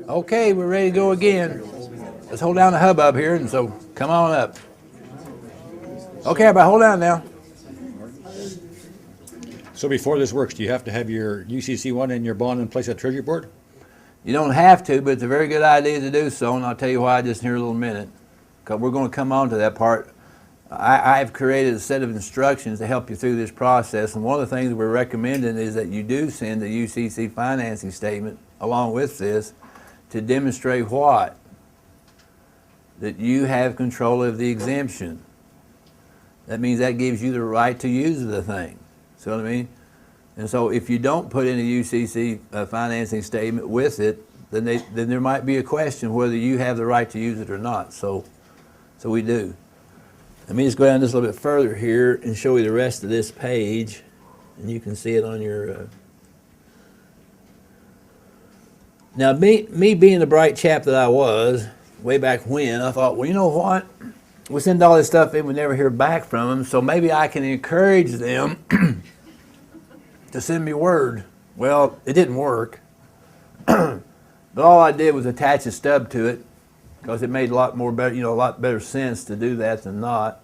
Okay, we're ready to go again. Let's hold down the hubbub here, and so come on up. Okay, everybody, hold down now. So before this works, do you have to have your UCC1 and your bond in place at Treasury Board? You don't have to, but it's a very good idea to do so, and I'll tell you why just in here a little minute. Because we're going to come on to that part. I've created a set of instructions to help you through this process, and one of the things we're recommending is that you do send a UCC financing statement along with this to demonstrate what? That you have control of the exemption. That means that gives you the right to use the thing. See what I mean? And so if you don't put in a UCC financing statement with it, then there might be a question whether you have the right to use it or not. So we do. Let me just go down just a little bit further here and show you the rest of this page, and you can see it on your. Now, me being the bright chap that I was way back when, I thought, well, you know what? We send all this stuff in, we never hear back from them, so maybe I can encourage them to send me word. Well, it didn't work. But all I did was attach a stub to it because it made a lot better sense to do that than not.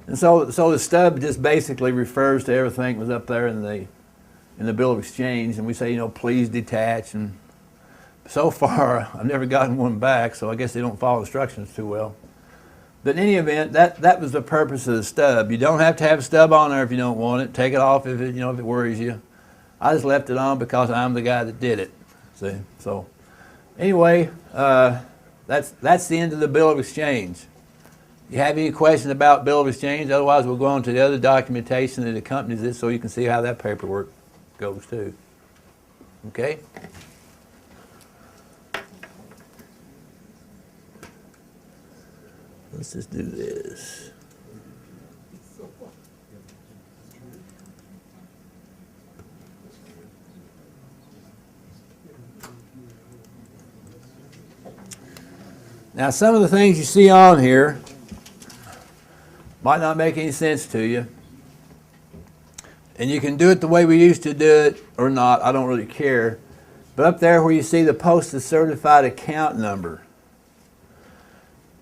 And so the stub just basically refers to everything that was up there in the bill of exchange, and we say, please detach. And so far, I've never gotten one back, so I guess they don't follow instructions too well. But in any event, that was the purpose of the stub. You don't have to have a stub on there if you don't want it. Take it off if it worries you. I just left it on because I'm the guy that did it. See, so anyway, that's the end of the bill of exchange. You have any questions about bill of exchange? Otherwise, we'll go on to the other documentation that accompanies it, so you can see how that paperwork goes too. Okay. Let's just do this. Now, some of the things you see on here might not make any sense to you. And you can do it the way we used to do it or not, I don't really care. But up there where you see the posted certified account number,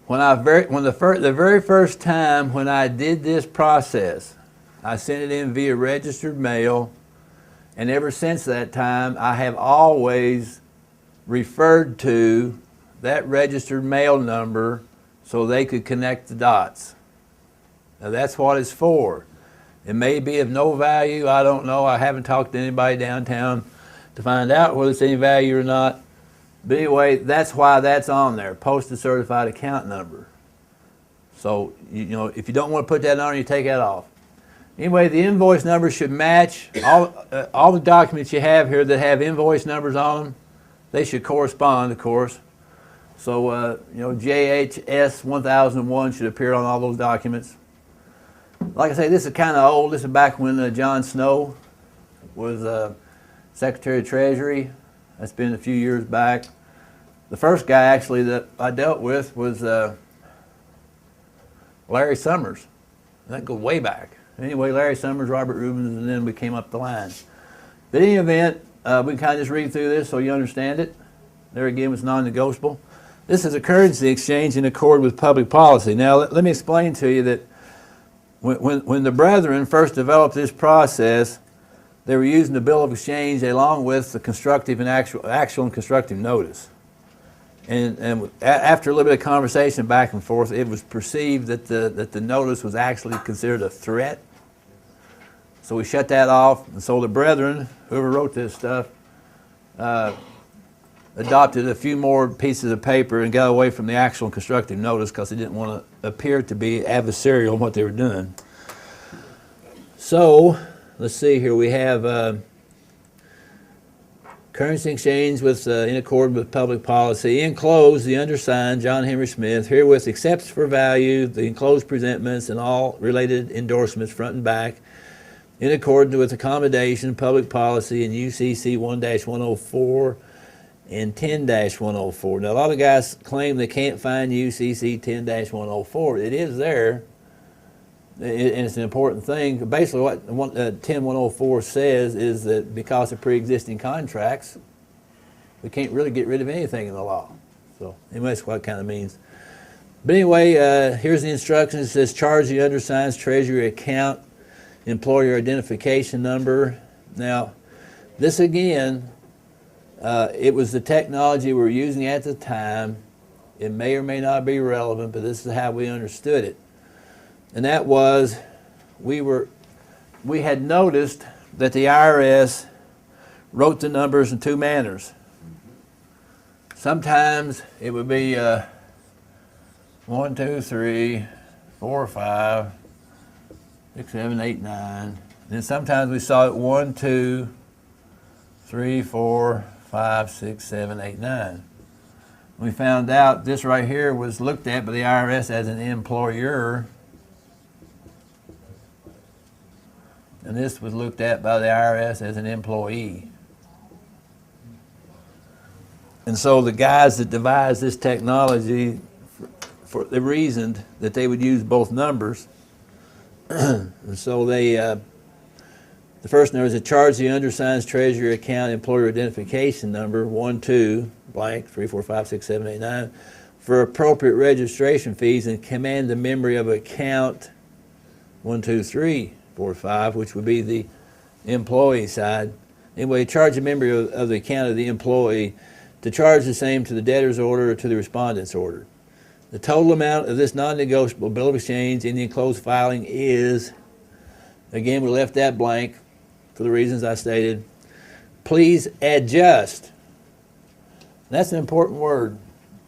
the very first time when I did this process, I sent it in via registered mail, and ever since that time, I have always referred to that registered mail number so they could connect the dots. Now that's what it's for. It may be of no value, I don't know. I haven't talked to anybody downtown to find out whether it's any value or not. But anyway, that's why that's on there, posted certified account number. So, if you don't want to put that on, you take that off. Anyway, the invoice number should match all the documents you have here that have invoice numbers on them. They should correspond, of course. So, JHS 1001 should appear on all those documents. Like I say, this is kind of old. This is back when John Snow was Secretary of Treasury. That's been a few years back. The first guy actually that I dealt with was Larry Summers. That goes way back. Anyway, Larry Summers, Robert Rubens, and then we came up the line. But in any event, we can kind of just read through this so you understand it. There again, it's non-negotiable. This is a currency exchange in accord with public policy. Now, let me explain to you that when the brethren first developed this process, they were using the bill of exchange along with the constructive and actual and constructive notice. And after a little bit of conversation back and forth, it was perceived that the notice was actually considered a threat. So we shut that off, and so the brethren, whoever wrote this stuff, adopted a few more pieces of paper and got away from the actual and constructive notice because they didn't want to appear to be adversarial in what they were doing. So, let's see here, we have currency exchange with in accord with public policy. Enclosed, the undersigned, John Henry Smith, herewith accepts for value the enclosed presentments and all related endorsements front and back in accordance with accommodation, public policy, and UCC 1-104 and 10-104. Now, a lot of guys claim they can't find UCC 10-104. It is there. and it's an important thing. Basically, what 10104 says is that because of pre-existing contracts, we can't really get rid of anything in the law. So anyway, that's what it kind of means. But anyway, here's the instructions. It says charge the undersigned's treasury account, employer identification number. Now, this again, it was the technology we were using at the time. It may or may not be relevant, but this is how we understood it. And that was, we had noticed that the IRS wrote the numbers in two manners. Sometimes it would be 1, 2, 3, 4, 5, 6, 7, 8, 9. And then sometimes we saw it 1, 2, 3, 4, 5, 6, 7, 8, 9. We found out this right here was looked at by the IRS as an employer, and this was looked at by the IRS as an employee. And so the guys that devised this technology, they reasoned that they would use both numbers. And so they, the first number is to charge the undersigned's treasury account employer identification number 1, 2, blank, 3, 4, 5, 6, 7, 8, 9, for appropriate registration fees and command the memory of account 1, 2, 3, 4, 5, which would be the employee side. Anyway, charge the memory of the account of the employee to charge the same to the debtor's order or to the respondent's order. The total amount of this non-negotiable bill of exchange in the enclosed filing is, again, we left that blank for the reasons I stated. Please adjust. That's an important word.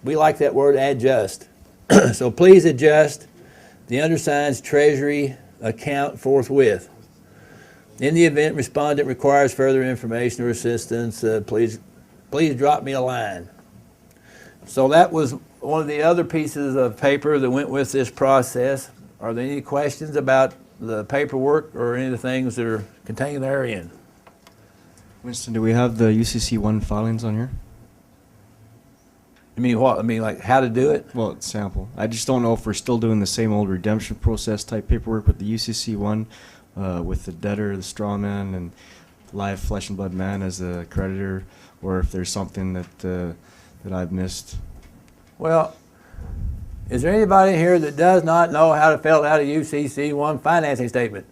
We like that word, adjust. So please adjust the undersigned's treasury account forthwith. In the event respondent requires further information or assistance, please drop me a line. So that was one of the other pieces of paper that went with this process. Are there any questions about the paperwork or any of the things that are contained therein? Winston, do we have the UCC1 filings on here? You mean what? I mean, like how to do it? Well, it's sample. I just don't know if we're still doing the same old redemption process type paperwork with the UCC1, with the debtor, the strawman, and live flesh and blood man as the creditor, or if there's something that I've missed. Well, is there anybody here that does not know how to fill out a UCC1 financing statement?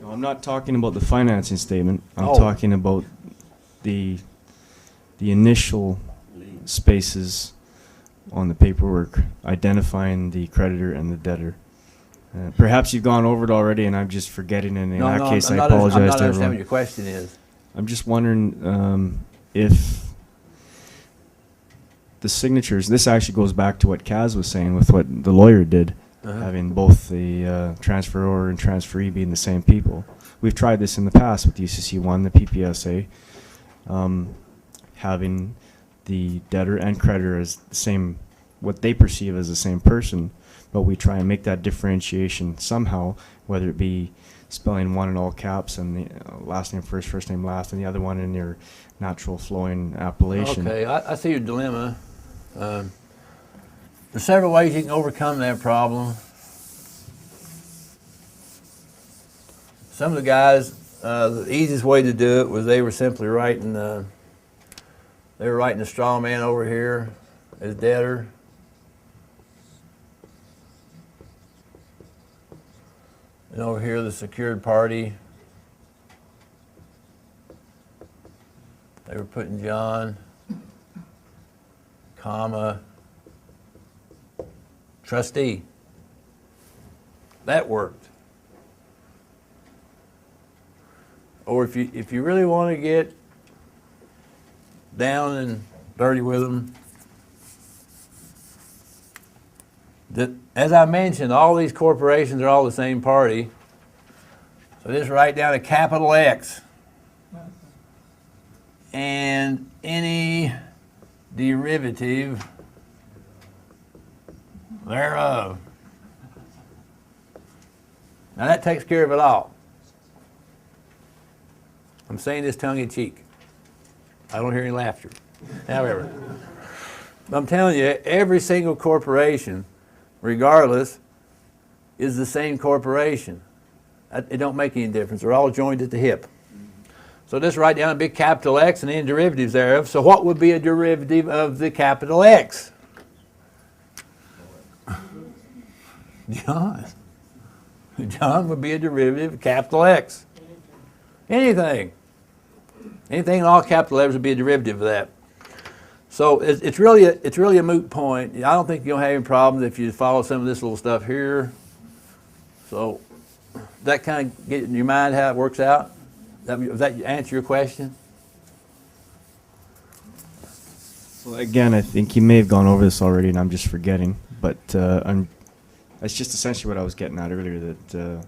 No, I'm not talking about the financing statement. I'm Oh. talking about the initial spaces on the paperwork identifying the creditor and the debtor. Perhaps you've gone over it already and I'm just forgetting, and in that case I apologize I'm not to understanding everyone. what your question is. I'm just wondering if the signatures, this actually goes back to what Kaz was saying with what the lawyer did, having both the transferor and transferee being the same people. We've tried this in the past with UCC1, the PPSA, having the debtor and creditor as the same, what they perceive as the same person, but we try and make that differentiation somehow, whether it be spelling one in all caps and the last name first, first name last, and the other one in your natural flowing appellation. Okay, I see your dilemma. There's several ways you can overcome that problem. Some of the guys, the easiest way to do it was they were simply writing, the straw man over here as debtor. And over here, the secured party. They were putting John, comma, trustee. That worked. Or if you really want to get down and dirty with them, as I mentioned, all these corporations are all the same party. So just write down a capital X and any derivative thereof. Now that takes care of it all. I'm saying this tongue in cheek. I don't hear any laughter. However, I'm telling you, every single corporation, regardless, is the same corporation. It don't make any difference. They're all joined at the hip. So just write down a big capital X and then derivatives thereof. So what would be a derivative of the capital X? John. John would be a derivative of capital X. Anything. Anything in all capital letters would be a derivative of that. So it's really a moot point. I don't think you'll have any problems if you follow some of this little stuff here. So that kind of get in your mind how it works out? Does that answer your question? Well, again, I think you may have gone over this already, and I'm just forgetting. But that's just essentially what I was getting at earlier. That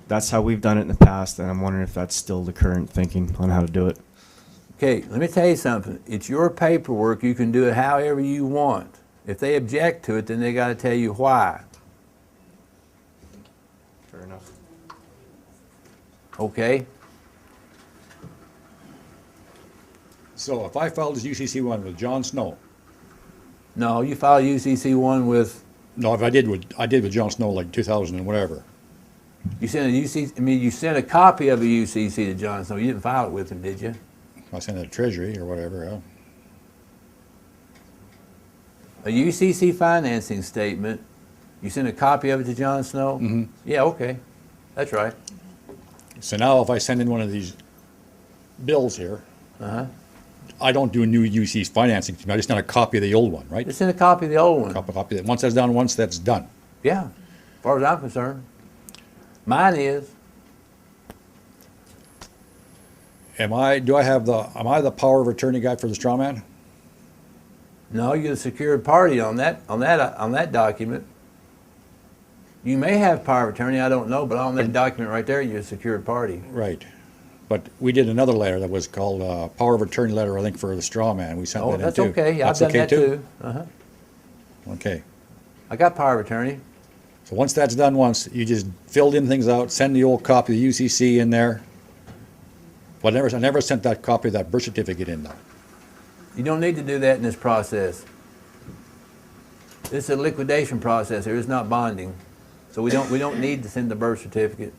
that's how we've done it in the past, and I'm wondering if that's still the current thinking on how to do it. Okay, let me tell you something. It's your paperwork. You can do it however you want. If they object to it, then they got to tell you why. Fair enough. Okay? So if I filed as UCC1 with John Snow, No, you file UCC1 with, no, if I did with John Snow like 2000 and whatever, you sent you sent a copy of a UCC to John Snow. You didn't file it with him, did you? I sent it to Treasury or whatever. A UCC financing statement, you sent a copy of it to John Snow? Mm-hmm. Yeah, okay. That's right. So now if I send in one of these bills here, Uh-huh. I don't do a new UC financing. I just send a copy of the old one, right? Just send a copy of the old one. Copy that. Once that's done, that's done. Yeah, as far as I'm concerned. Mine is. Am I the power of attorney guy for the Strawman? No, you're the secured party on that document. You may have power of attorney, I don't know, but on that document right there, you're a secured party. Right. But we did another letter that was called power of attorney letter, I think, for the Strawman. We sent Oh, that in that's too. okay. Yeah, I've That's done okay that too. Uh-huh. Okay. I got power of attorney. So once that's done you just filled in things out, send the old copy of the UCC in there. But I never sent that copy of that birth certificate in though. You don't need to do that in this process. This is a liquidation process. There is not bonding, so we don't need to send the birth certificate.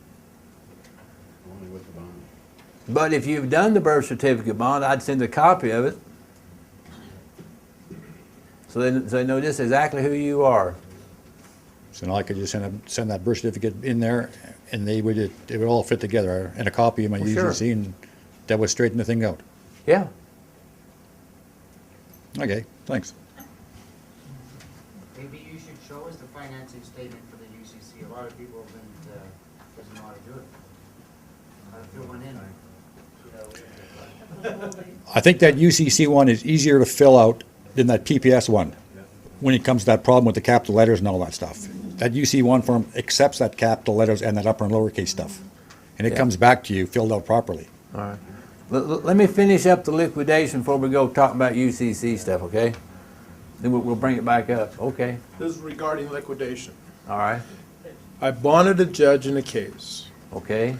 But if you've done the birth certificate bond, I'd send a copy of it, so they know just exactly who you are. So now I could just send that birth certificate in there, and it would all fit together, and a copy of my Well, sure. UCC, and that would straighten the thing out. Yeah. Okay, thanks. Maybe you should show us the financing statement for the UCC. A lot of people doesn't know how to do it. How to fill one in. I think that UCC one is easier to fill out than that PPS one, when it comes to that problem with the capital letters and all that stuff. That UC one form accepts that capital letters and that upper and lowercase stuff. And it Yeah. comes back to you filled out properly. All right. Let me finish up the liquidation before we go talking about UCC stuff, okay? Then we'll bring it back up. Okay. This is regarding liquidation. All right. I bonded a judge in a case. Okay.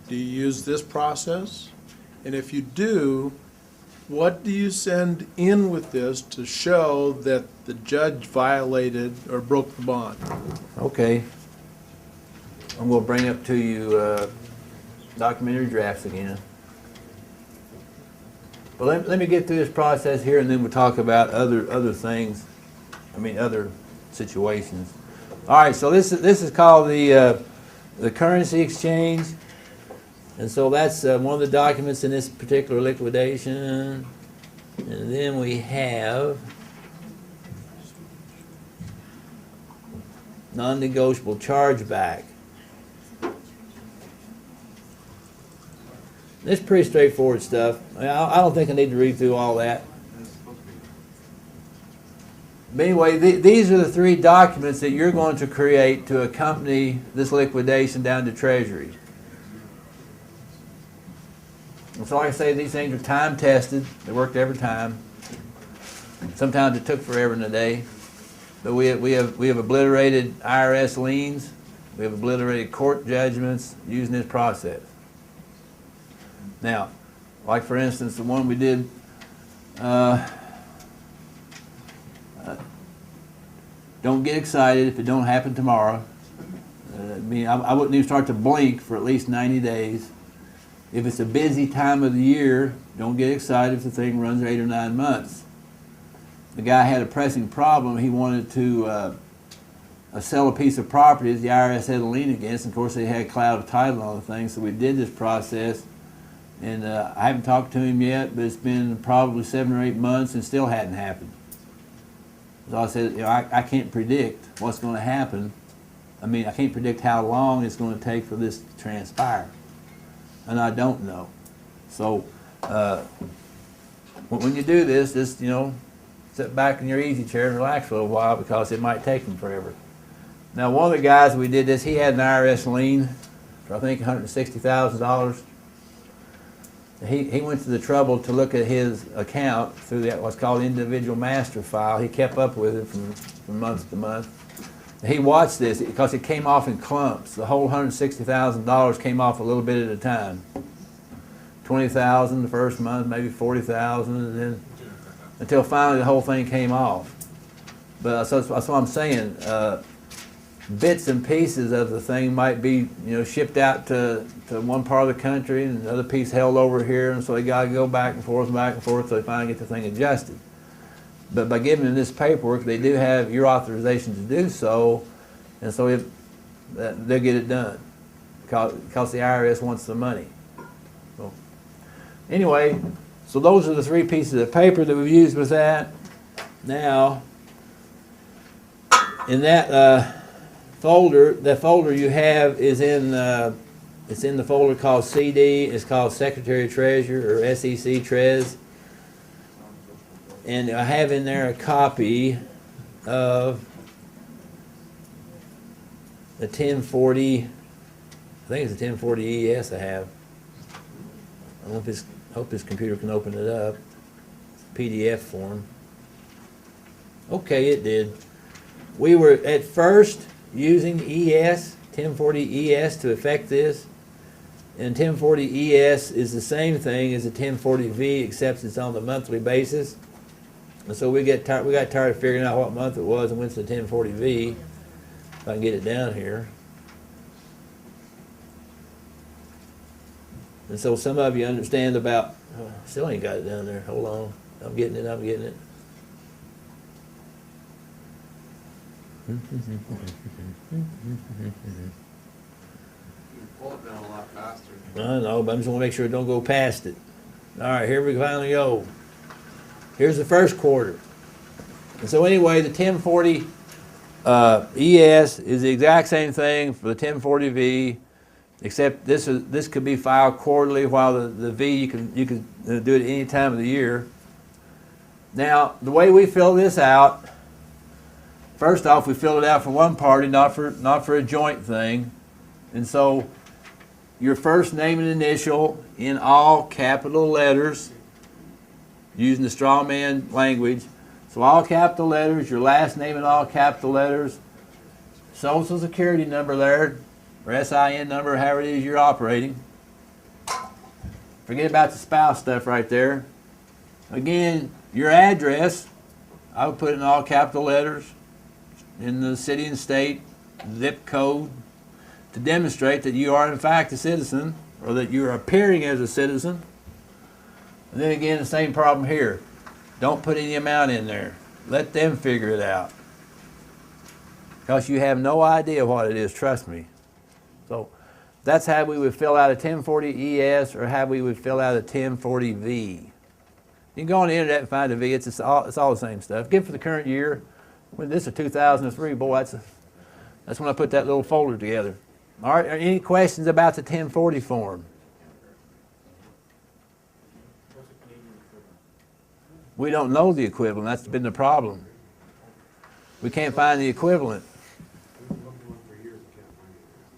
Do you use this process? And if you do, what do you send in with this to show that the judge violated or broke the bond? Okay. And we'll bring up to you documentary drafts again. But let me get through this process here, and then we'll talk about other things. Other situations. All right. So this is called the currency exchange, and so that's one of the documents in this particular liquidation. And then we have non-negotiable chargeback. This is pretty straightforward stuff. I don't think I need to read through all that. But anyway, these are the three documents that you're going to create to accompany this liquidation down to Treasury. And so like I say, these things are time tested. They worked every time. Sometimes it took forever and a day. But we have obliterated IRS liens. We have obliterated court judgments using this process. Now, like for instance, the one we did, don't get excited if it don't happen tomorrow. I mean, I wouldn't even start to blink for at least 90 days. If it's a busy time of the year, don't get excited if the thing runs 8 or 9 months. The guy had a pressing problem. He wanted to sell a piece of property that the IRS had a lien against. Of course, they had a cloud of title on the thing, so we did this process. And I haven't talked to him yet, but it's been probably 7 or 8 months and still hadn't happened. So I said, I can't predict what's going to happen. I mean, I can't predict how long it's going to take for this to transpire. And I don't know. So when you do this, just, sit back in your easy chair and relax for a little while because it might take them forever. Now, one of the guys we did this, he had an IRS lien for, I think, $160,000. He went to the trouble to look at his account through that what's called individual master file. He kept up with it from month to month. He watched this because it came off in clumps. The whole $160,000 came off a little bit at a time. $20,000 the first month, maybe $40,000, and then until finally the whole thing came off. But so that's what I'm saying. Bits and pieces of the thing might be, shipped out to one part of the country and another piece held over here, and so they got to go back and forth so they finally get the thing adjusted. But by giving them this paperwork, they do have your authorization to do so, and so they'll get it done because the IRS wants the money. So anyway, so those are the 3 pieces of paper that we've used with that. Now, in that folder you have is it's in the folder called CD. It's called Secretary Treasurer or SEC Trez. And I have in there a copy of the 1040, I think it's a 1040 ES I have. I don't know if hope this computer can open it up. It's PDF form. Okay, it did. We were at first using ES, 1040 ES to effect this. And 1040 ES is the same thing as a 1040V, except it's on the monthly basis. And so we got tired of figuring out what month it was and went to the 1040V. If I can get it down here. And so some of you understand about, still ain't got it down there. Hold on. I'm getting it. You pull it down a lot faster. I know, but I just want to make sure it don't go past it. All right, here we finally go. Here's the first quarter. And so anyway, the 1040 ES is the exact same thing for the 1040V, except this could be filed quarterly, while the V you can do it any time of the year. Now, the way we fill this out, first off, we fill it out for one party, not for a joint thing. And so your first name and initial in all capital letters, using the Strawman language. So all capital letters, your last name in all capital letters, Social Security number there, or SIN number, however it is you're operating. Forget about the spouse stuff right there. Again, your address, I would put in all capital letters, in the city and state, zip code, to demonstrate that you are in fact a citizen, or that you're appearing as a citizen. And then again, the same problem here. Don't put any amount in there. Let them figure it out. Because you have no idea what it is, trust me. So that's how we would fill out a 1040 ES or how we would fill out a 1040V. You can go on the internet and find a V. It's all the same stuff. Good for the current year. When this is 2003, boy, that's when I put that little folder together. All right, any questions about the 1040 form? We don't know the equivalent. That's been the problem. We can't find the equivalent.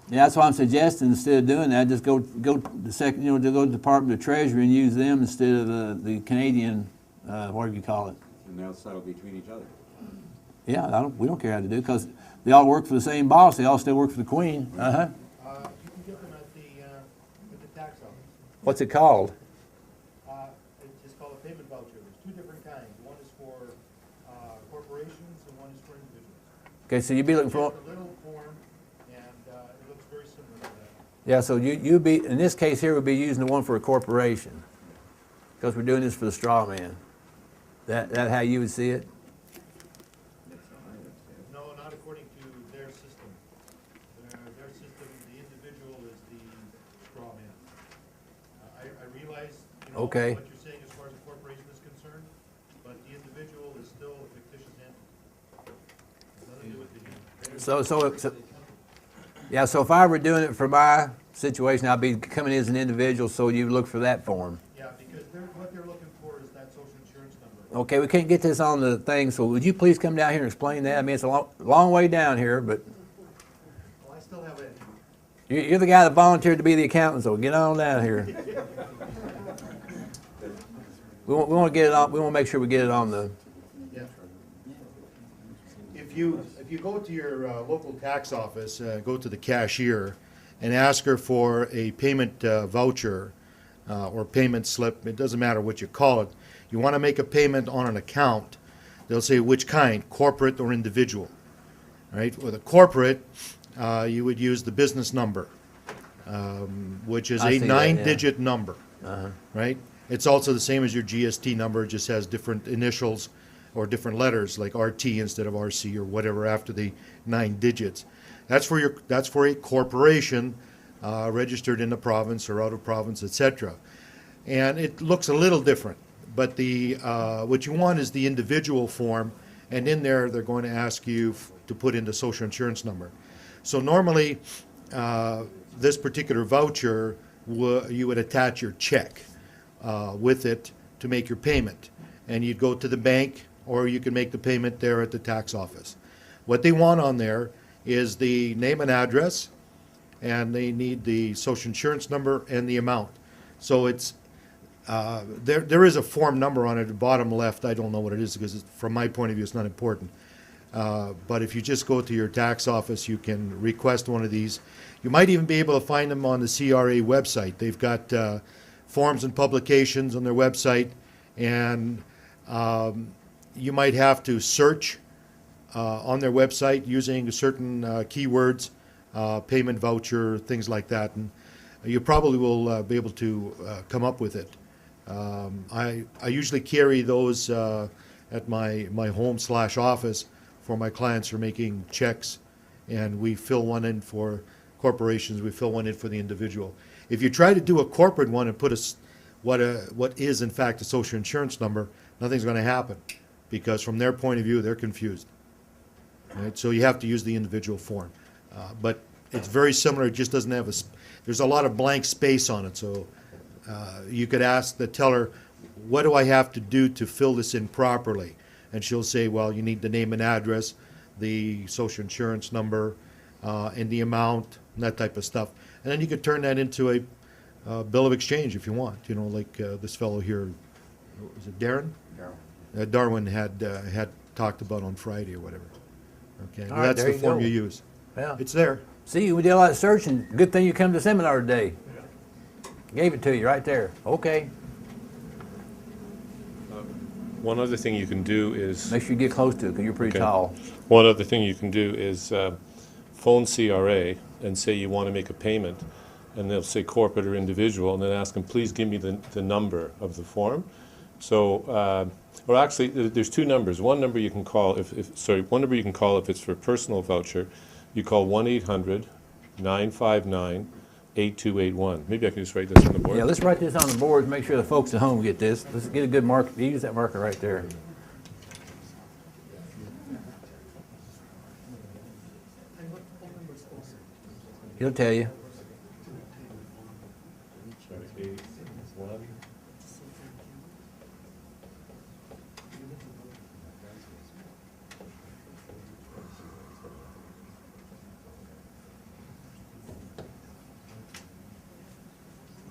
Yeah, that's why I'm suggesting instead of doing that, just go to the Department of Treasury and use them instead of the Canadian, what do you call it? And they'll settle between each other. Yeah, we don't care how to do it because they all work for the same boss. They all still work for the Queen. You can get them at the tax office. What's it called? It's just called a payment voucher. There's 2 different kinds. One is for corporations and one is for individuals. Okay, so you'd be looking for. It's a little form, and Yeah, so you be, in this case here, we'd be using the one for a corporation, because we're doing this for the straw man. That how you would see it? No, not according to their system. Their system, the individual is the straw man. I realize, Okay. what you're saying as far as the corporation is concerned, but the individual is still a fictitious entity. Has nothing to do with the Yeah, so if I were doing it for my situation, I'd be coming in as an individual, so you look for that form. Yeah, because what they're looking for is that social insurance number. Okay, we can't get this on the thing, so would you please come down here and explain that? I mean, it's a long way down here, but Well, I still have it. you're the guy that volunteered to be the accountant, so get on down here. We want to get it on. We want to make sure we get it on the. Yeah. If you go to your local tax office, go to the cashier and ask her for a payment voucher or payment slip, it doesn't matter what you call it. You want to make a payment on an account, they'll say which kind, corporate or individual. Right? With a corporate, you would use the business number, which is I a see that, yeah. 9-digit number. Right? It's also the same as your GST number, it just has different initials or different letters, like RT instead of RC or whatever after the 9 digits. That's for a corporation registered in the province or out of province, etc. And it looks a little different, but the what you want is the individual form, and in there they're going to ask you to put in the social insurance number. So normally, this particular voucher, you would attach your check with it to make your payment. And you'd go to the bank, or you can make the payment there at the tax office. What they want on there is the name and address, and they need the social insurance number and the amount. So it's, there is a form number on it, the bottom left, I don't know what it is, because from my point of view, it's not important. But if you just go to your tax office, you can request one of these. You might even be able to find them on the CRA website. They've got forms and publications on their website, and you might have to search on their website using certain keywords, payment voucher, things like that, and you probably will be able to come up with it. I usually carry those at my home/office for my clients who are making checks, and we fill one in for corporations, we fill one in for the individual. If you try to do a corporate one and put what is in fact a social insurance number, nothing's going to happen, because from their point of view, they're confused. Right? So you have to use the individual form. But it's very similar, it just doesn't have there's a lot of blank space on it, so you could ask the teller, what do I have to do to fill this in properly? And she'll say, well, you need the name and address, the social insurance number, and the amount, and that type of stuff. And then you could turn that into a bill of exchange if you want, like this fellow here, was it Darren? Darwin had talked about on Friday or whatever. Okay, All right, that's there the you form go. you use. Yeah. It's there. See, we did a lot of searching. Good thing you come to seminar today. Gave it to you right there. Okay. One other thing you can do is, Make sure you get close to it, because you're pretty Okay. tall. one other thing you can do is phone CRA and say you want to make a payment, and they'll say corporate or individual, and then ask them, please give me the number of the form. So, or actually, there's 2 numbers. One number you can call one number you can call if it's for personal voucher. You call 1-800-959-8281. Maybe I can just write this on the board. Yeah, let's write this on the board and make sure the folks at home get this. Let's get a good marker. Use that marker right there. He'll tell you. Sorry, 81.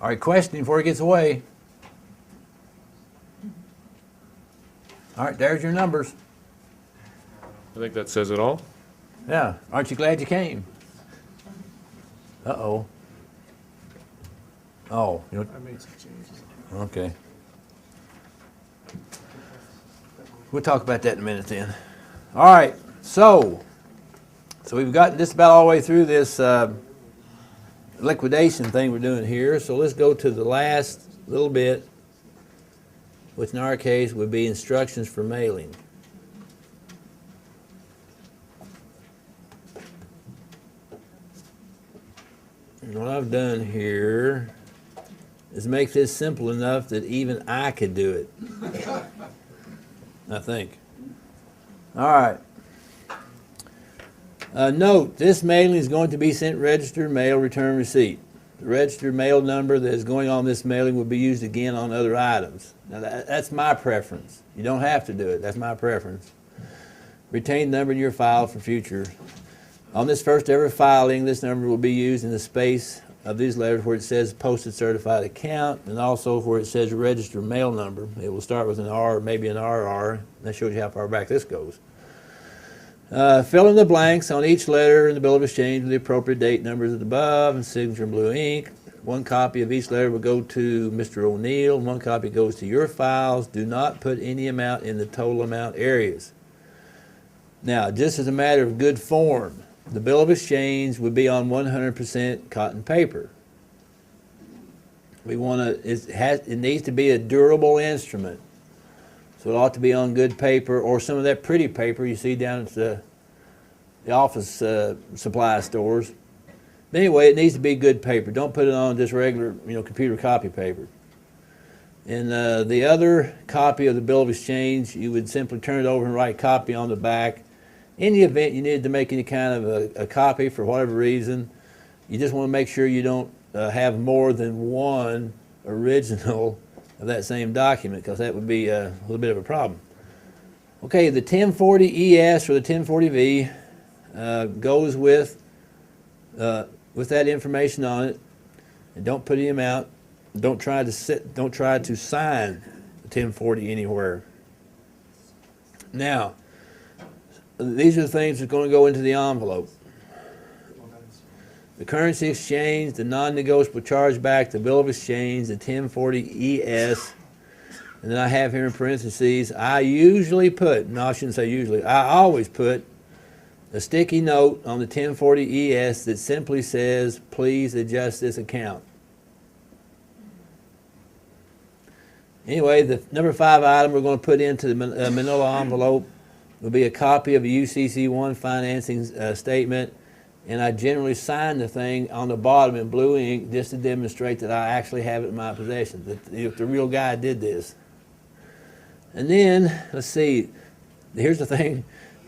All right, question before he gets away. All right, there's your numbers. I think that says it all. Yeah, aren't you glad you came? Uh-oh. Oh, I made some changes. okay. We'll talk about that in a minute then. All right, so we've gotten just about all the way through this liquidation thing we're doing here. So let's go to the last little bit, which in our case would be instructions for mailing. And what I've done here is make this simple enough that even I could do it. I think. All right. Note, this mailing is going to be sent registered mail, return receipt. The registered mail number that is going on this mailing will be used again on other items. Now that's my preference. You don't have to do it. That's my preference. Retain the number in your file for future. On this first ever filing, this number will be used in the space of these letters where it says posted certified account, and also where it says registered mail number. It will start with an R, maybe an RR. That shows you how far back this goes. Fill in the blanks on each letter in the bill of exchange with the appropriate date numbers at the above and signature in blue ink. One copy of each letter will go to Mr. O'Neill, and one copy goes to your files. Do not put any amount in the total amount areas. Now, just as a matter of good form, the bill of exchange would be on 100% cotton paper. We want to. It needs to be a durable instrument, so it ought to be on good paper or some of that pretty paper you see down at the office supply stores. But anyway, it needs to be good paper. Don't put it on just regular, computer copy paper. And the other copy of the bill of exchange, you would simply turn it over and write copy on the back. In the event you needed to make any kind of a copy for whatever reason, you just want to make sure you don't have more than one original of that same document, because that would be a little bit of a problem. Okay, the 1040 ES or the 1040V goes with that information on it, and don't put any amount. Don't try to sign the 1040 anywhere. Now, these are the things that are going to go into the envelope. The currency exchange, the non-negotiable chargeback, the bill of exchange, the 1040 ES, and then I have here in parentheses, I usually put, no, I shouldn't say usually, I always put a sticky note on the 1040 ES that simply says, please adjust this account. Anyway, the number 5 item we're going to put into the manila envelope will be a copy of a UCC1 financing statement, and I generally sign the thing on the bottom in blue ink just to demonstrate that I actually have it in my possession, that if the real guy did this. And then, let's see, here's the thing,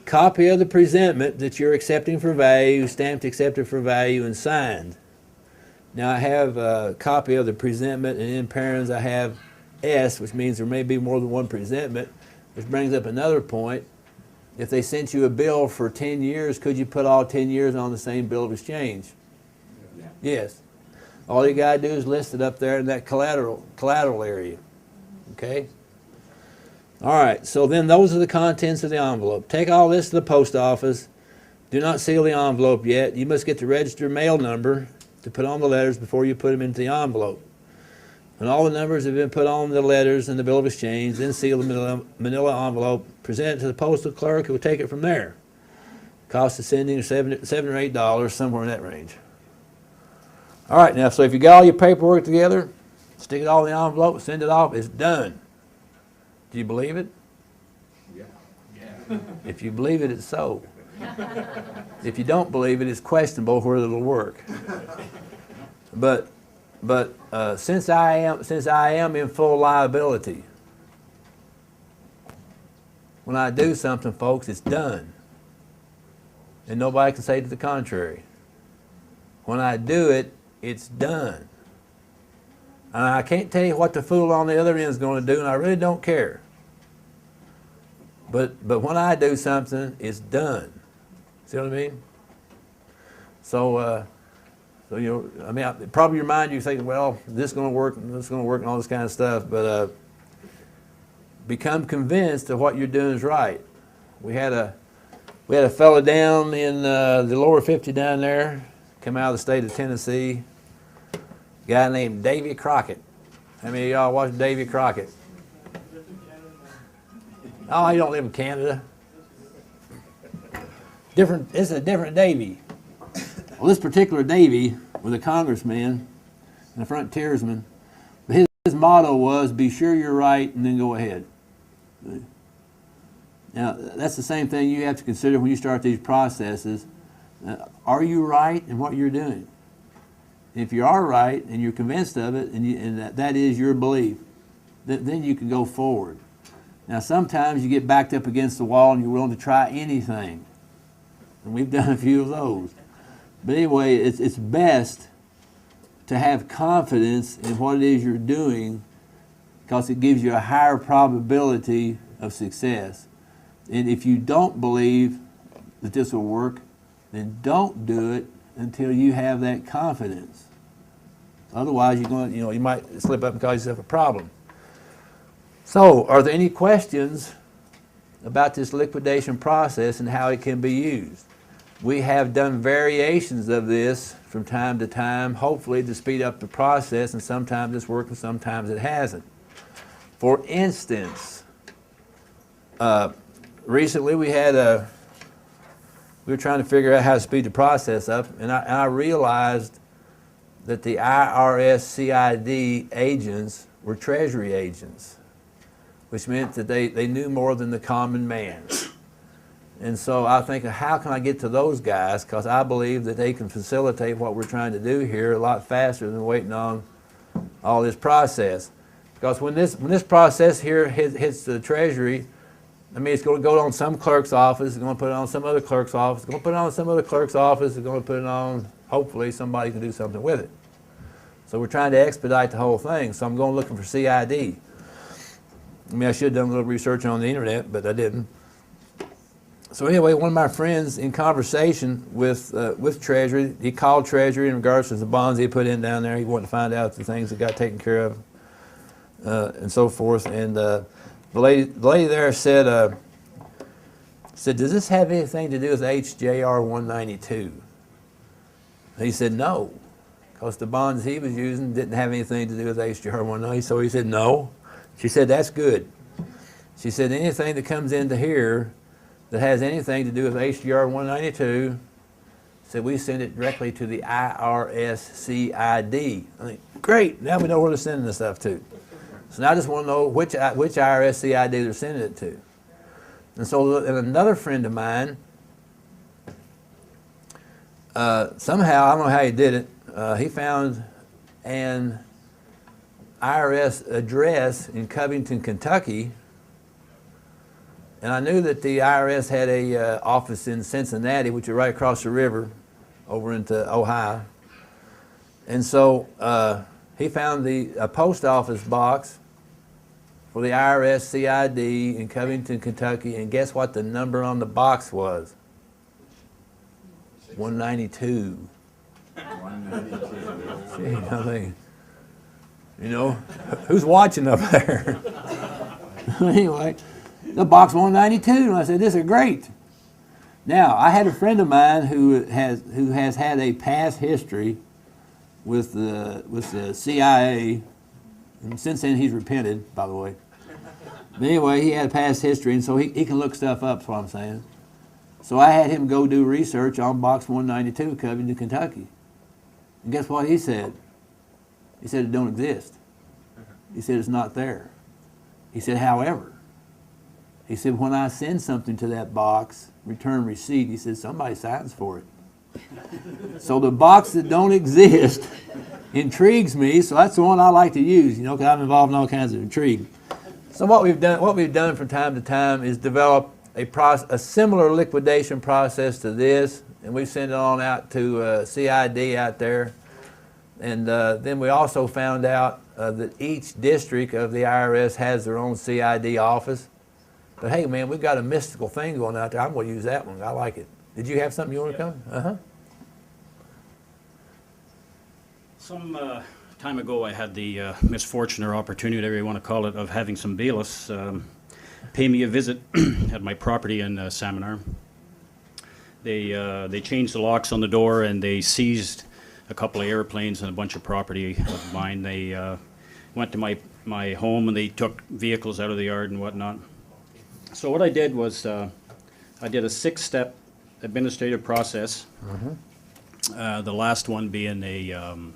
copy of the presentment that you're accepting for value, stamped accepted for value, and signed. Now I have a copy of the presentment, and in parens I have S, which means there may be more than one presentment, which brings up another point. If they sent you a bill for 10 years, could you put all 10 years on the same bill of exchange? Yeah. Yes. All you got to do is list it up there in that collateral area. Okay? All right, so then those are the contents of the envelope. Take all this to the post office. Do not seal the envelope yet. You must get the registered mail number to put on the letters before you put them into the envelope. When all the numbers have been put on the letters and the bill of exchange, then seal the manila envelope, present it to the postal clerk, who will take it from there. Cost of sending is $7 or $8, somewhere in that range. All right, now, so if you got all your paperwork together, stick it all in the envelope, send it off, it's done. Do you believe it? Yeah. If you believe it, it's so. If you don't believe it, it's questionable whether it'll work. But since I am in full liability, when I do something, folks, it's done. And nobody can say to the contrary. When I do it, it's done. And I can't tell you what the fool on the other end is going to do, and I really don't care. But when I do something, it's done. See what I mean? So probably your mind, you're thinking, well, this is going to work, and this is going to work, and all this kind of stuff. But become convinced that what you're doing is right. We had a fella down in the lower 50 down there, come out of the state of Tennessee. A guy named Davy Crockett. How many of y'all watched Davy Crockett? Oh, you don't live in Canada. It's a different Davy. Well, this particular Davy with a congressman and a frontiersman. But his motto was, be sure you're right and then go ahead. Now, that's the same thing you have to consider when you start these processes. Are you right in what you're doing? If you are right and you're convinced of it and that is your belief, then you can go forward. Now, sometimes you get backed up against the wall and you're willing to try anything. And we've done a few of those. But anyway, it's best to have confidence in what it is you're doing because it gives you a higher probability of success. And if you don't believe that this will work, then don't do it until you have that confidence. Otherwise, you're going, you might slip up and cause yourself a problem. So, are there any questions about this liquidation process and how it can be used? We have done variations of this from time to time, hopefully to speed up the process, and sometimes it's worked and sometimes it hasn't. For instance, recently we were trying to figure out how to speed the process up, and I realized that the IRS CID agents were Treasury agents, which meant that they knew more than the common man. And so I think, how can I get to those guys? Because I believe that they can facilitate what we're trying to do here a lot faster than waiting on all this process. Because when this process here hits the Treasury, I mean, it's going to go on some clerk's office, it's going to put it on some other clerk's office, it's going to put it on some other clerk's office, it's going to put it on, hopefully somebody can do something with it. So we're trying to expedite the whole thing, so I'm going looking for CID. I mean, I should have done a little research on the internet, but I didn't. So anyway, one of my friends in conversation with Treasury, he called Treasury in regards to the bonds he put in down there. He wanted to find out the things that got taken care of and so forth. And the lady there said, does this have anything to do with HJR 192? He said no, because the bonds he was using didn't have anything to do with HJR 192. So he said no. She said, that's good. She said, anything that comes into here that has anything to do with HJR 192, said we send it directly to the IRS CID. I think, great, now we know where they're sending this stuff to. So now I just want to know which IRS CID they're sending it to. And so and another friend of mine, somehow, I don't know how he did it, he found an IRS address in Covington, Kentucky. And I knew that the IRS had a office in Cincinnati, which is right across the river over into Ohio. And so he found a post office box for the IRS CID in Covington, Kentucky, and guess what the number on the box was? 192. 192. Gee, I think, who's watching up there? Anyway, the box 192, and I said, this is great. Now, I had a friend of mine who has had a past history with the CIA, and since then he's repented, by the way. But anyway, he had a past history, and so he can look stuff up, is what I'm saying. So I had him go do research on box 192, Covington, Kentucky. And guess what he said? He said it don't exist. He said it's not there. He said, however, he said, when I send something to that box, return receipt, he said, somebody signs for it. So the box that don't exist intrigues me, so that's the one I like to use, because I'm involved in all kinds of intrigue. So what we've done from time to time is develop a similar liquidation process to this, and we send it on out to CID out there. And then we also found out that each district of the IRS has their own CID office. But hey, man, we've got a mystical thing going out there. I'm going to use that one. I like it. Did you have something you want to come? Uh-huh. Some time ago, I had the misfortune or opportunity, whatever you want to call it, of having some bailiffs pay me a visit at my property in Salmon They changed the locks on the door and they seized a couple of airplanes and a bunch of property of mine. They went to my home and they took vehicles out of the yard and whatnot. So what I did was I did a 6-step administrative process. The last one being a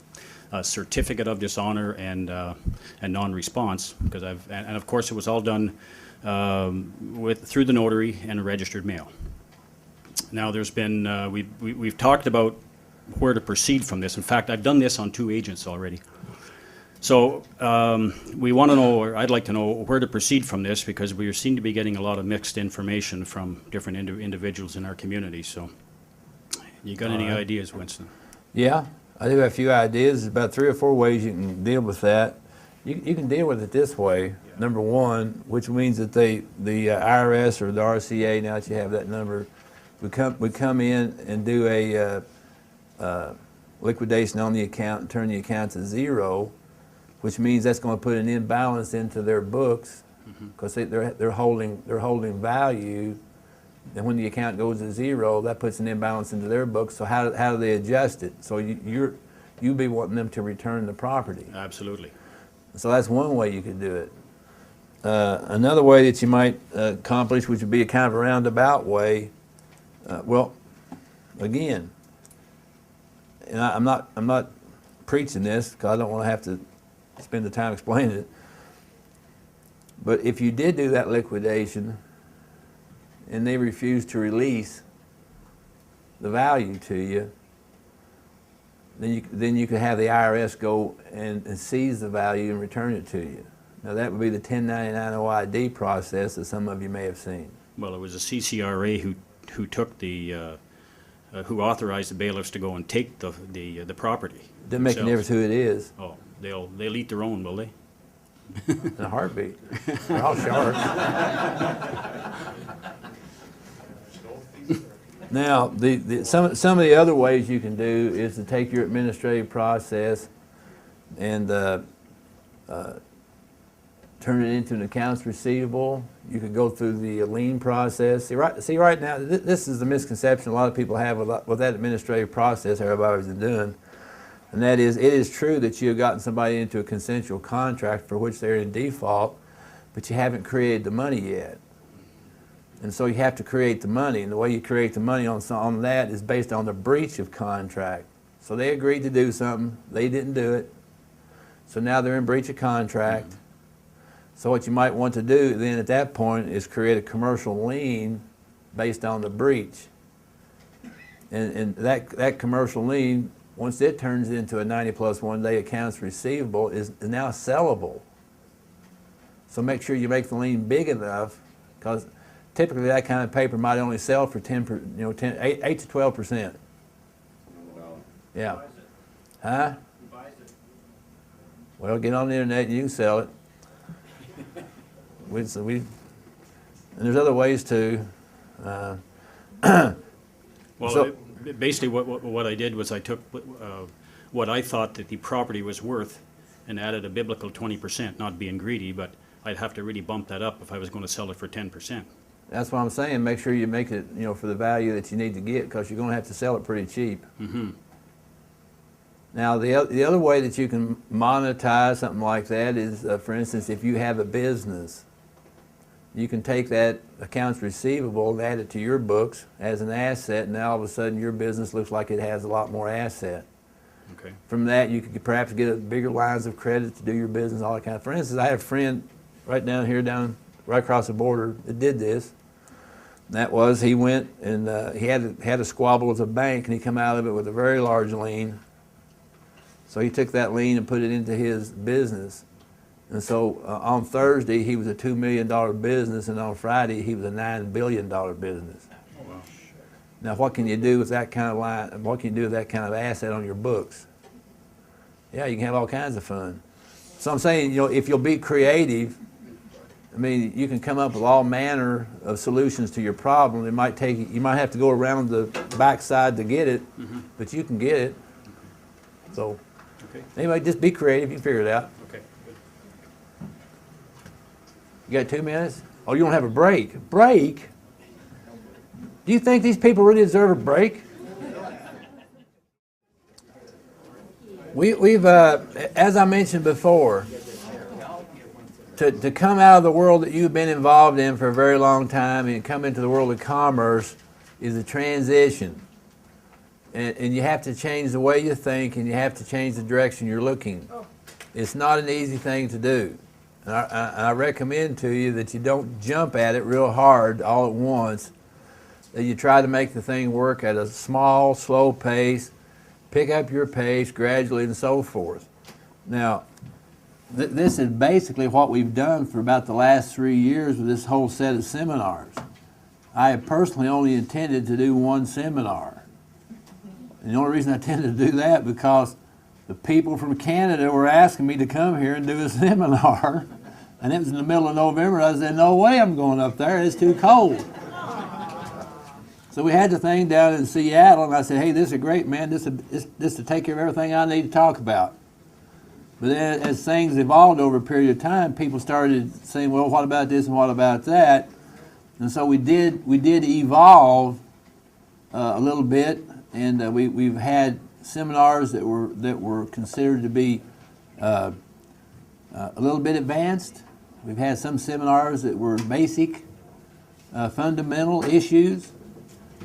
certificate of dishonor and non-response, because and of course it was all done through the notary and registered mail. Now there's been we've talked about where to proceed from this. In fact, I've done this on 2 agents already. So we want to know, or I'd like to know, where to proceed from this, because we seem to be getting a lot of mixed information from different individuals in our community. So you got any ideas, Winston? Yeah, I do have a few ideas. There's about 3 or 4 ways you can deal with that. You can deal with it this way. Number one, which means that the IRS or the RCA, now that you have that number, would come in and do a liquidation on the account and turn the account to 0, which means that's going to put an imbalance into their books, because they're holding value. And when the account goes to 0, that puts an imbalance into their books. So how do they adjust it? So you'd be wanting them to return the property. Absolutely. So that's one way you could do it. Another way that you might accomplish, which would be a kind of a roundabout way, well, again, and I'm not preaching this because I don't want to have to spend the time explaining it. But if you did do that liquidation and they refuse to release the value to you, then you could have the IRS go and seize the value and return it to you. Now that would be the 1099 OID process that some of you may have seen. Well, it was a CCRA who took the who authorized the bailiffs to go and take the property. Doesn't make a difference who it is. Oh, they'll eat their own, will they? In a heartbeat. They're all sharks. Now, some of the other ways you can do is to take your administrative process and turn it into an accounts receivable. You could go through the lien process. See, right now, this is the misconception a lot of people have with that administrative process everybody's been doing. And that is, it is true that you have gotten somebody into a consensual contract for which they're in default, but you haven't created the money yet. And so you have to create the money, and the way you create the money on that is based on the breach of contract. So they agreed to do something, they didn't do it, so now they're in breach of contract. So what you might want to do then at that point is create a commercial lien based on the breach. And that commercial lien, once it turns into a 90+ 1 day accounts receivable, is now sellable. So make sure you make the lien big enough, because typically that kind of paper might only sell for 8 to 12%. Yeah. Huh? Well, get on the internet and you can sell it. And there's other ways too. Well, basically what I did was I took what I thought that the property was worth and added a biblical 20%, not being greedy, but I'd have to really bump that up if I was going to sell it for 10%. That's what I'm saying. Make sure you make it, for the value that you need to get, because you're going to have to sell it pretty cheap. Mm-hmm. Now, the other way that you can monetize something like that is, for instance, if you have a business, you can take that accounts receivable and add it to your books as an asset, and now all of a sudden your business looks like it has a lot more asset. Okay. From that, you could perhaps get bigger lines of credit to do your business, all that kind of. For instance, I had a friend right across the border that did this. And that was, he went and he had a squabble with a bank, and he come out of it with a very large lien. So he took that lien and put it into his business. And so on Thursday, he was a $2 million business, and on Friday, he was a $9 billion business. Oh, wow. Now, what can you do with that kind of line? What can you do with that kind of asset on your books? Yeah, you can have all kinds of fun. So I'm saying, if you'll be creative, I mean, you can come up with all manner of solutions to your problem. It might take you might have to go around the backside to get it, but you can get it. So anyway, just be creative. You can figure it out. Okay. You got 2 minutes? Oh, you don't have a break? Break? Do you think these people really deserve a break? We've as I mentioned before, to come out of the world that you've been involved in for a very long time and come into the world of commerce is a transition. and you have to change the way you think, and you have to change the direction you're looking. It's not an easy thing to do. And I recommend to you that you don't jump at it real hard all at once, that you try to make the thing work at a small, slow pace, pick up your pace gradually and so forth. Now, this is basically what we've done for about the last 3 years with this whole set of seminars. I have personally only intended to do one seminar. And the only reason I tended to do that because the people from Canada were asking me to come here and do a seminar, and it was in the middle of November. I said, no way I'm going up there, it's too cold. So we had the thing down in Seattle, and I said, hey, this is great, man, this will take care of everything I need to talk about. But then as things evolved over a period of time, people started saying, well, what about this and what about that? And so we did evolve a little bit, and we've had seminars that were considered to be a little bit advanced. We've had some seminars that were basic, fundamental issues.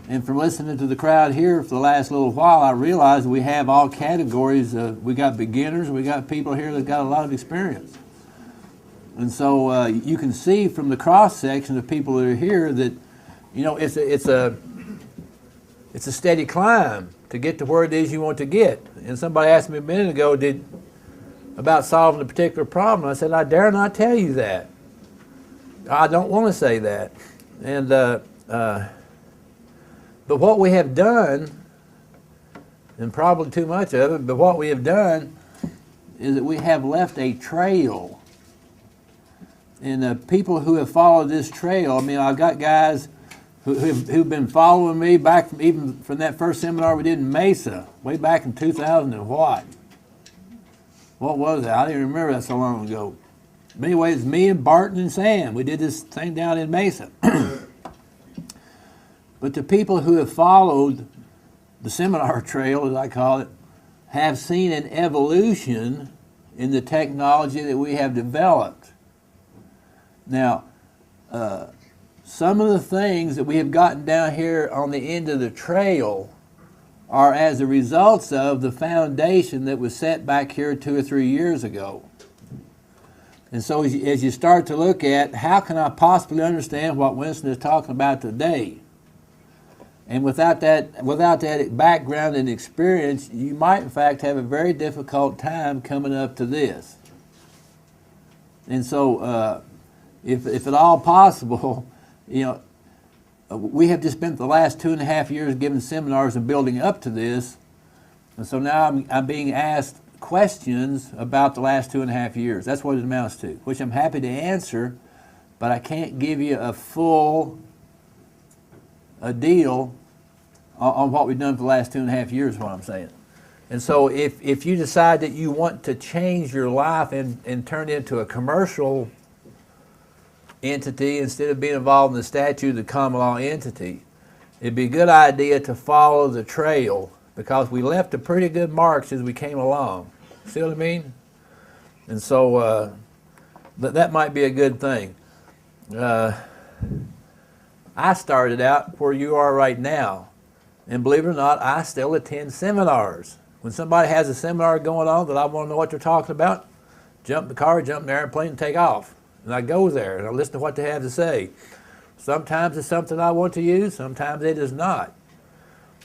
And from listening to the crowd here for the last little while, I realized we have all categories. We got beginners, we got people here that got a lot of experience. And so you can see from the cross section of people that are here that, you know, it's a steady climb to get to where it is you want to get. And somebody asked me a minute ago about solving a particular problem. I said, I dare not tell you that. I don't want to say that. And but what we have done, and probably too much of it, but what we have done is that we have left a trail. And people who have followed this trail, I mean, I've got guys who've been following me back even from that first seminar we did in Mesa, way back in 2000 and what? What was that? I don't even remember that so long ago. But anyway, it's me and Barton and Sam. We did this thing down in Mesa. But the people who have followed the seminar trail, as I call it, have seen an evolution in the technology that we have developed. Now, some of the things that we have gotten down here on the end of the trail are as a result of the foundation that was set back here 2 or 3 years ago. And so as you start to look at how can I possibly understand what Winston is talking about today, and without that background and experience, you might in fact have a very difficult time coming up to this. And so if at all possible, you know, we have just spent the last 2.5 years giving seminars and building up to this, and so now I'm being asked questions about the last 2.5 years. That's what it amounts to, which I'm happy to answer, but I can't give you a full deal on what we've done for the last 2.5 years is what I'm saying. And so if you decide that you want to change your life and turn it into a commercial entity instead of being involved in the statute of the common law entity, it'd be a good idea to follow the trail, because we left a pretty good marks as we came along. See what I mean? And so that might be a good thing. I started out where you are right now, and believe it or not, I still attend seminars. When somebody has a seminar going on that I want to know what they're talking about, jump in the car, jump in the airplane, and take off. And I go there and I listen to what they have to say. Sometimes it's something I want to use, sometimes it is not.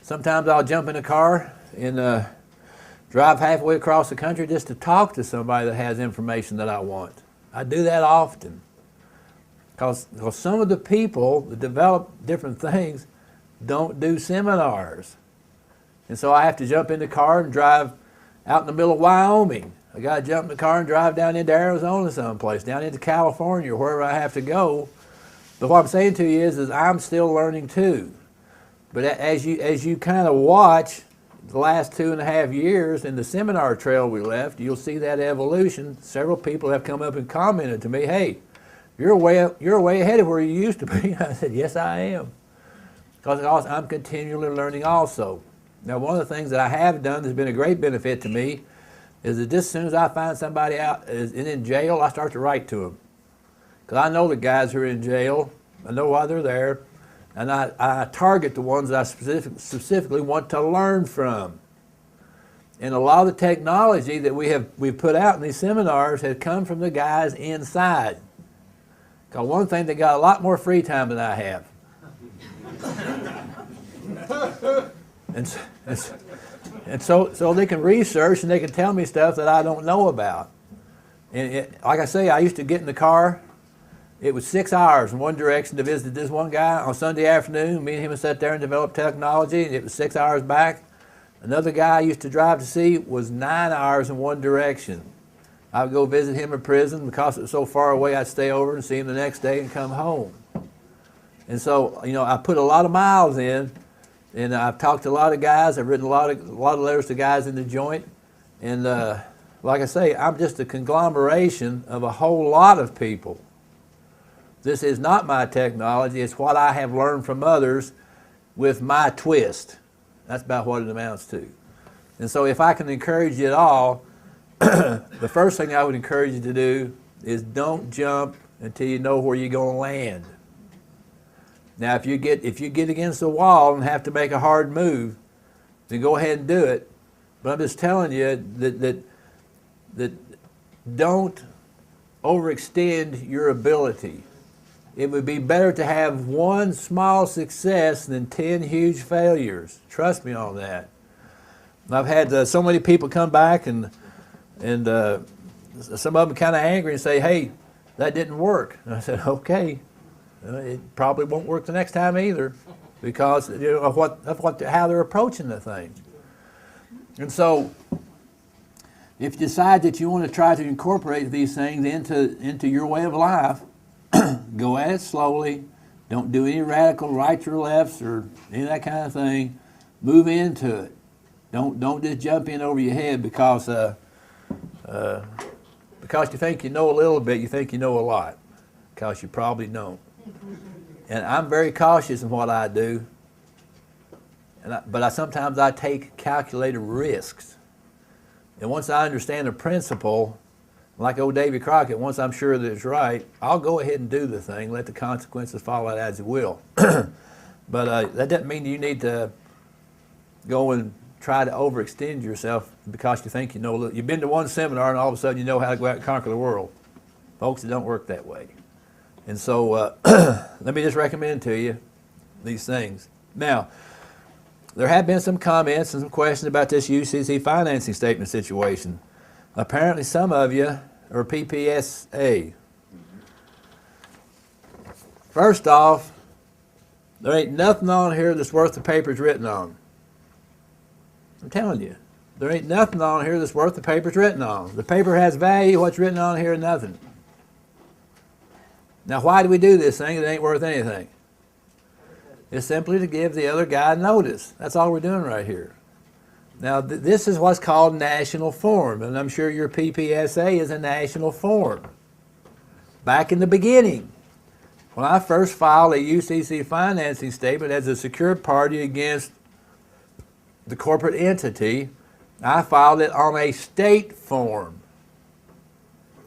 Sometimes I'll jump in a car and drive halfway across the country just to talk to somebody that has information that I want. I do that often. Because some of the people that develop different things don't do seminars. And so I have to jump in the car and drive out in the middle of Wyoming. I got to jump in the car and drive down into Arizona someplace, down into California, or wherever I have to go. But what I'm saying to you is I'm still learning too. But as you kind of watch the last 2.5 years in the seminar trail we left, you'll see that evolution. Several people have come up and commented to me, hey, you're way ahead of where you used to be. I said, yes, I am. Because I'm continually learning also. Now, one of the things that I have done that's been a great benefit to me is that just as soon as I find somebody out is in jail, I start to write to them. Because I know the guys who are in jail. I know why they're there. And I target the ones that I specifically want to learn from. And a lot of the technology that we've put out in these seminars has come from the guys inside. Because one thing, they got a lot more free time than I have. and so they can research and they can tell me stuff that I don't know about. And like I say, I used to get in the car. It was 6 hours in one direction to visit this one guy on Sunday afternoon. Me and him would sit there and develop technology, and it was 6 hours back. Another guy I used to drive to see was 9 hours in one direction. I would go visit him in prison. Because it was so far away, I'd stay over and see him the next day and come home. And so, you know, I put a lot of miles in, and I've talked to a lot of guys. I've written a lot of letters to guys in the joint. And like I say, I'm just a conglomeration of a whole lot of people. This is not my technology. It's what I have learned from others with my twist. That's about what it amounts to. And so if I can encourage you at all, the first thing I would encourage you to do is don't jump until you know where you're going to land. Now, if you get against the wall and have to make a hard move, then go ahead and do it. But I'm just telling you that don't overextend your ability. It would be better to have one small success than 10 huge failures. Trust me on that. I've had so many people come back and some of them kind of angry and say, "Hey, that didn't work." And I said, "Okay, it probably won't work the next time either, because you know, of how they're approaching the thing." And so, if you decide that you want to try to incorporate these things into your way of life, go at it slowly. Don't do any radical rights or lefts or any of that kind of thing. Move into it. Don't just jump in over your head because you think you know a little bit, you think you know a lot, because you probably don't. And I'm very cautious in what I do, but sometimes I take calculated risks. And once I understand the principle, like old Davy Crockett, once I'm sure that it's right, I'll go ahead and do the thing, let the consequences follow it as it will. But that doesn't mean you need to go and try to overextend yourself because you think you know. You've been to one seminar and all of a sudden you know how to go out and conquer the world. Folks, it don't work that way. And so let me just recommend to you these things. Now, there have been some comments and some questions about this UCC financing statement situation. Apparently some of you are PPSA. First off, there ain't nothing on here that's worth the paper it's written on. I'm telling you, there ain't nothing on here that's worth the paper it's written on. The paper has value, what's written on here is nothing. Now why do we do this thing that ain't worth anything? It's simply to give the other guy notice. That's all we're doing right here. Now, this is what's called national form, and I'm sure your PPSA is a national form. Back in the beginning, when I first filed a UCC financing statement as a secured party against the corporate entity, I filed it on a state form.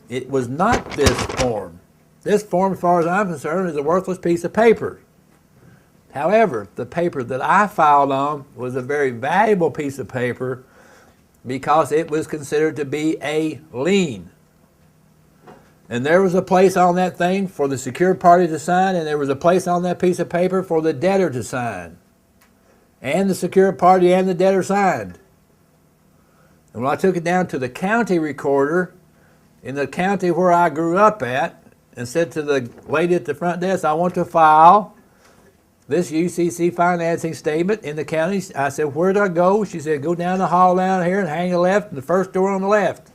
It was not this form. This form, as far as I'm concerned, is a worthless piece of paper. However, the paper that I filed on was a very valuable piece of paper because it was considered to be a lien. And there was a place on that thing for the secured party to sign, and there was a place on that piece of paper for the debtor to sign. And the secured party and the debtor signed. And when I took it down to the county recorder in the county where I grew up at and said to the lady at the front desk, "I want to file this UCC financing statement in the county," I said, "Where do I go?" She said, "Go down the hall down here and hang a left in the first door on the left."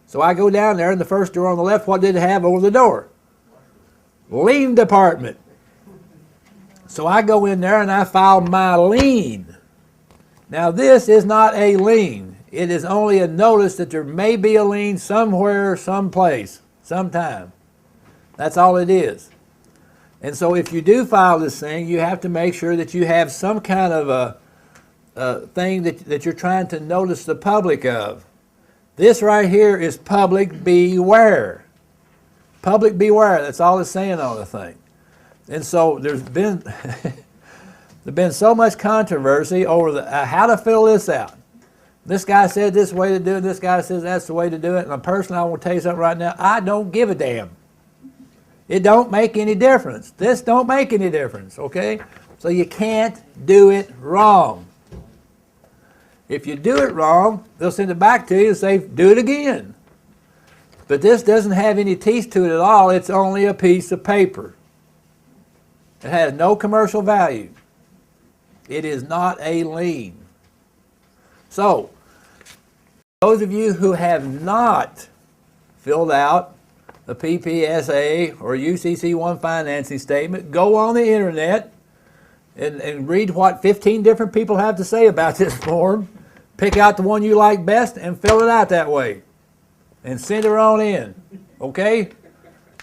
So I go down there, and the first door on the left, what did it have over the door? Lien department. So I go in there and I file my lien. Now this is not a lien. It is only a notice that there may be a lien somewhere, someplace, sometime. That's all it is. And so if you do file this thing, you have to make sure that you have some kind of a thing that you're trying to notice the public of. This right here is public beware. Public beware, that's all it's saying on the thing. And so there's been so much controversy over how to fill this out. This guy said this way to do it, this guy says that's the way to do it, and personally I want to tell you something right now, I don't give a damn. It don't make any difference. This don't make any difference, okay? So you can't do it wrong. If you do it wrong, they'll send it back to you and say, do it again. But this doesn't have any teeth to it at all. It's only a piece of paper. It has no commercial value. It is not a lien. So, those of you who have not filled out a PPSA or UCC1 financing statement, go on the internet and read what 15 different people have to say about this form. Pick out the one you like best and fill it out that way. And send her on in. Okay?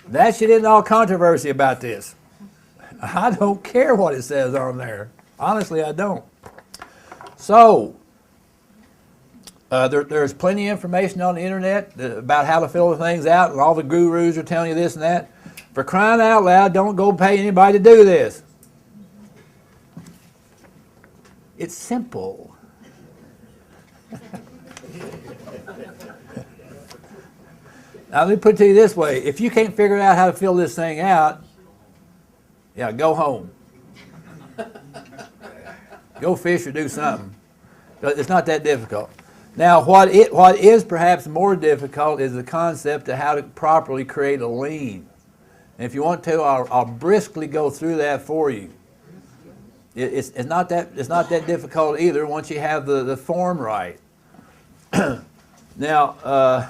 That should end all controversy about this. I don't care what it says on there. Honestly, I don't. So, there's plenty of information on the internet about how to fill the things out, and all the gurus are telling you this and that. For crying out loud, don't go pay anybody to do this. It's simple. Now, let me put it to you this way. If you can't figure out how to fill this thing out, yeah, go home. Go fish or do something. But it's not that difficult. Now, what is perhaps more difficult is the concept of how to properly create a lien. And if you want to, I'll briskly go through that for you. It's not that difficult either once you have the form right. Now,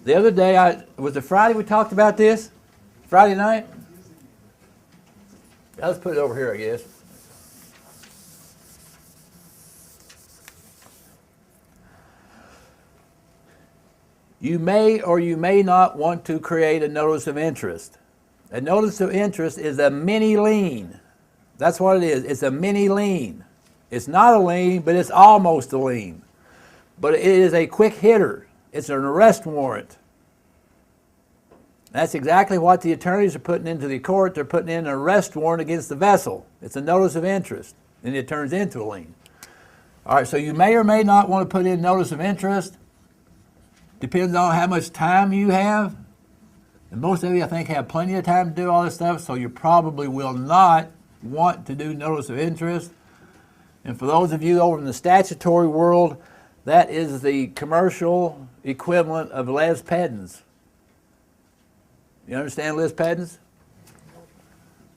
the other day, was it Friday we talked about this? Friday night? Yeah, let's put it over here, I guess. You may or you may not want to create a notice of interest. A notice of interest is a mini lien. That's what it is. It's a mini lien. It's not a lien, but it's almost a lien. But it is a quick hitter. It's an arrest warrant. That's exactly what the attorneys are putting into the court. They're putting in an arrest warrant against the vessel. It's a notice of interest, and it turns into a lien. All right, so you may or may not want to put in notice of interest. Depends on how much time you have. And most of you, I think, have plenty of time to do all this stuff, so you probably will not want to do notice of interest. And for those of you over in the statutory world, that is the commercial equivalent of les pedens. You understand les pedens?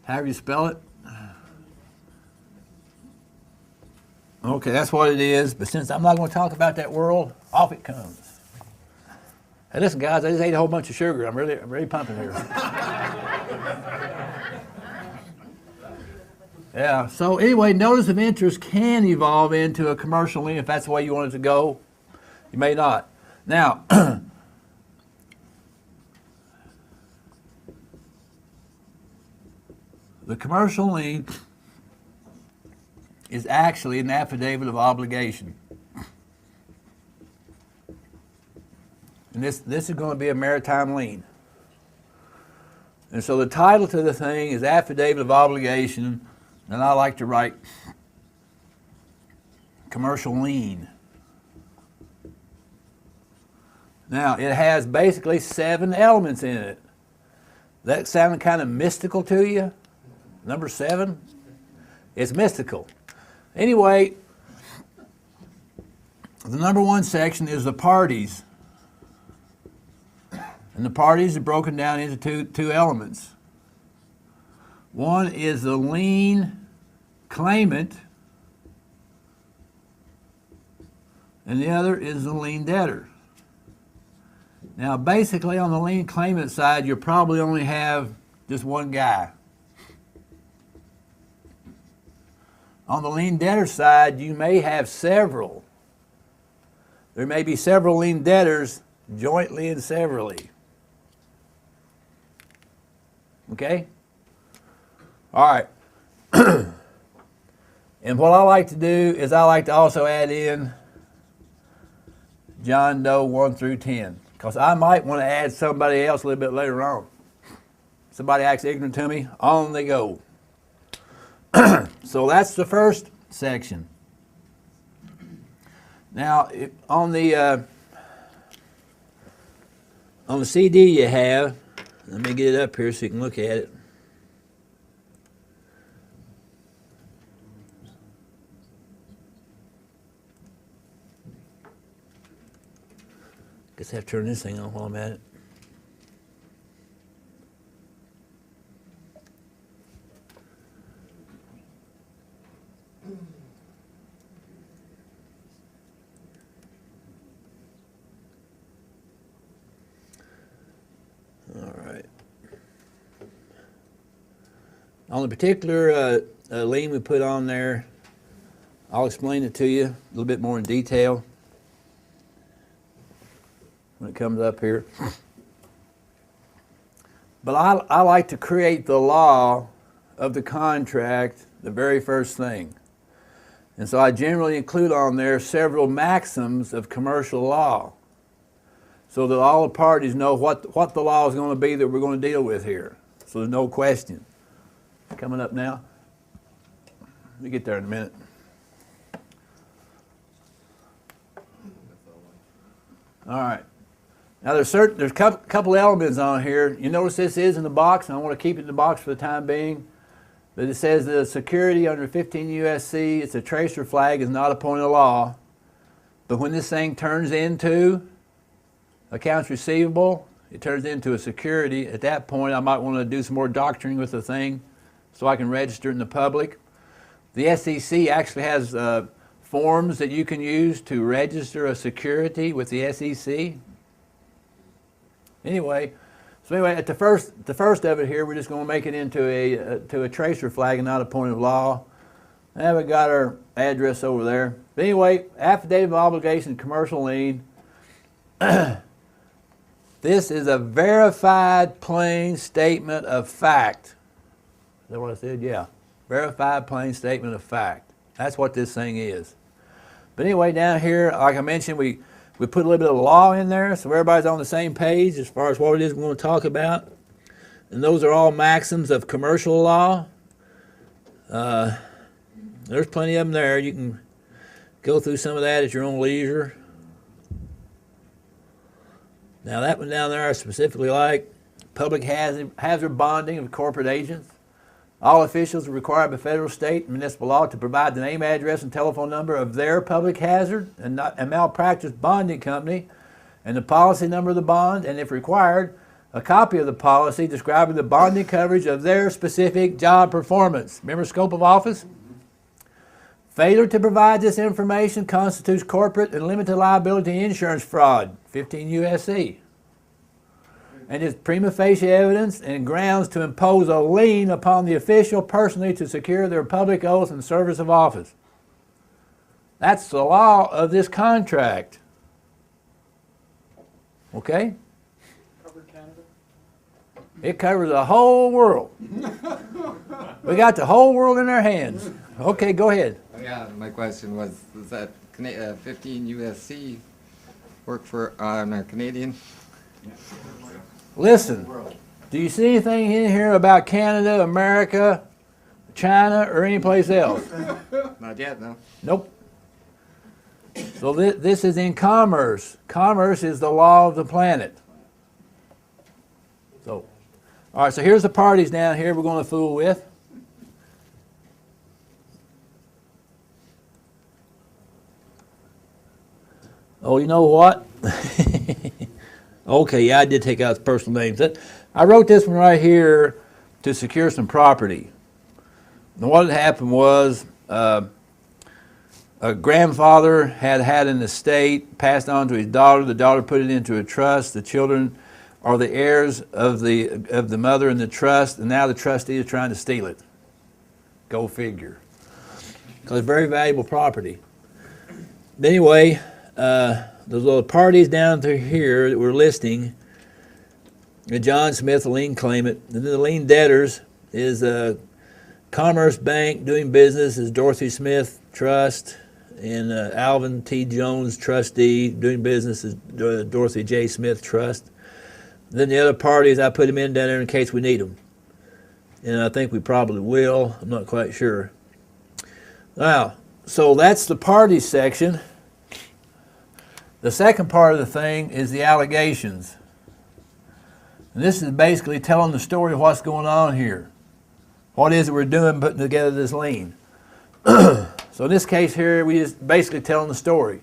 However you spell it. Okay, that's what it is. But since I'm not going to talk about that world, off it comes. Hey, listen, guys, I just ate a whole bunch of sugar. I'm really pumping here. Yeah, so anyway, notice of interest can evolve into a commercial lien if that's the way you want it to go. You may not. Now, the commercial lien is actually an affidavit of obligation. And this is going to be a maritime lien. And so the title to the thing is Affidavit of Obligation, and I like to write commercial lien. Now, it has basically 7 elements in it. That sounding kind of mystical to you? Number 7? It's mystical. Anyway, the number 1 section is the parties. And the parties are broken down into two elements. One is the lien claimant, and the other is the lien debtor. Now, basically, on the lien claimant side, you probably only have just one guy. On the lien debtor side, you may have several. There may be several lien debtors jointly and severally. Okay? All right. And what I like to do is I like to also add in John Doe 1 through 10, because I might want to add somebody else a little bit later on. somebody acts ignorant to me, on they go. So that's the first section. Now, on the CD you have, let me get it up here so you can look at it. Guess I have to turn this thing on while I'm at it. All right. On the particular lien we put on there, I'll explain it to you a little bit more in detail when it comes up here. But I like to create the law of the contract the very first thing. And so I generally include on there several maxims of commercial law so that all the parties know what the law is going to be that we're going to deal with here. So there's no question. Coming up now. Let me get there in a minute. All right. Now there's a couple elements on here. You notice this is in the box, and I want to keep it in the box for the time being. But it says the security under 15 U.S.C., it's a tracer flag, is not a point of law. But when this thing turns into accounts receivable, it turns into a security. At that point, I might want to do some more doctoring with the thing so I can register it in the public. The SEC actually has forms that you can use to register a security with the SEC. Anyway, at the first of it here, we're just going to make it into a tracer flag and not a point of law. I haven't got our address over there. But anyway, affidavit of obligation, commercial lien. This is a verified plain statement of fact. Is that what I said? Yeah. Verified plain statement of fact. That's what this thing is. But anyway, down here, like I mentioned, we put a little bit of law in there so everybody's on the same page as far as what it is we're going to talk about. And those are all maxims of commercial law. There's plenty of them there. You can go through some of that at your own leisure. Now that one down there I specifically like. Public hazard bonding of corporate agents. All officials are required by federal, state, and municipal law to provide the name, address, and telephone number of their public hazard and malpractice bonding company and the policy number of the bond, and if required, a copy of the policy describing the bonding coverage of their specific job performance. Remember scope of office? Failure to provide this information constitutes corporate and limited liability insurance fraud, 15 U.S.C. and is prima facie evidence and grounds to impose a lien upon the official personally to secure their public oath and service of office. That's the law of this contract. Okay? Cover Canada? It covers the whole world. We got the whole world in our hands. Okay, go ahead. Yeah, my question was, does that 15 USC work for a Canadian? Listen, do you see anything in here about Canada, America, China, or any place else? Not yet, no. Nope. So this is in commerce. Commerce is the law of the planet. So, all right, so here's the parties down here we're going to fool with. Oh, you know what? Okay, yeah, I did take out the personal names. I wrote this one right here to secure some property. And what had happened was a grandfather had an estate passed on to his daughter. The daughter put it into a trust. The children are the heirs of the mother in the trust, and now the trustee is trying to steal it. Go figure. Because it's very valuable property. But anyway, those little parties down through here that we're listing, John Smith, the lien claimant, and then the lien debtors is Commerce Bank doing business is Dorothy Smith Trust, and Alvin T. Jones trustee doing business is Dorothy J. Smith Trust. Then the other parties, I put them in down there in case we need them. and I think we probably will. I'm not quite sure. Now, so that's the party section. The second part of the thing is the allegations. And this is basically telling the story of what's going on here. What is it we're doing putting together this lien? So in this case here, we just basically telling the story.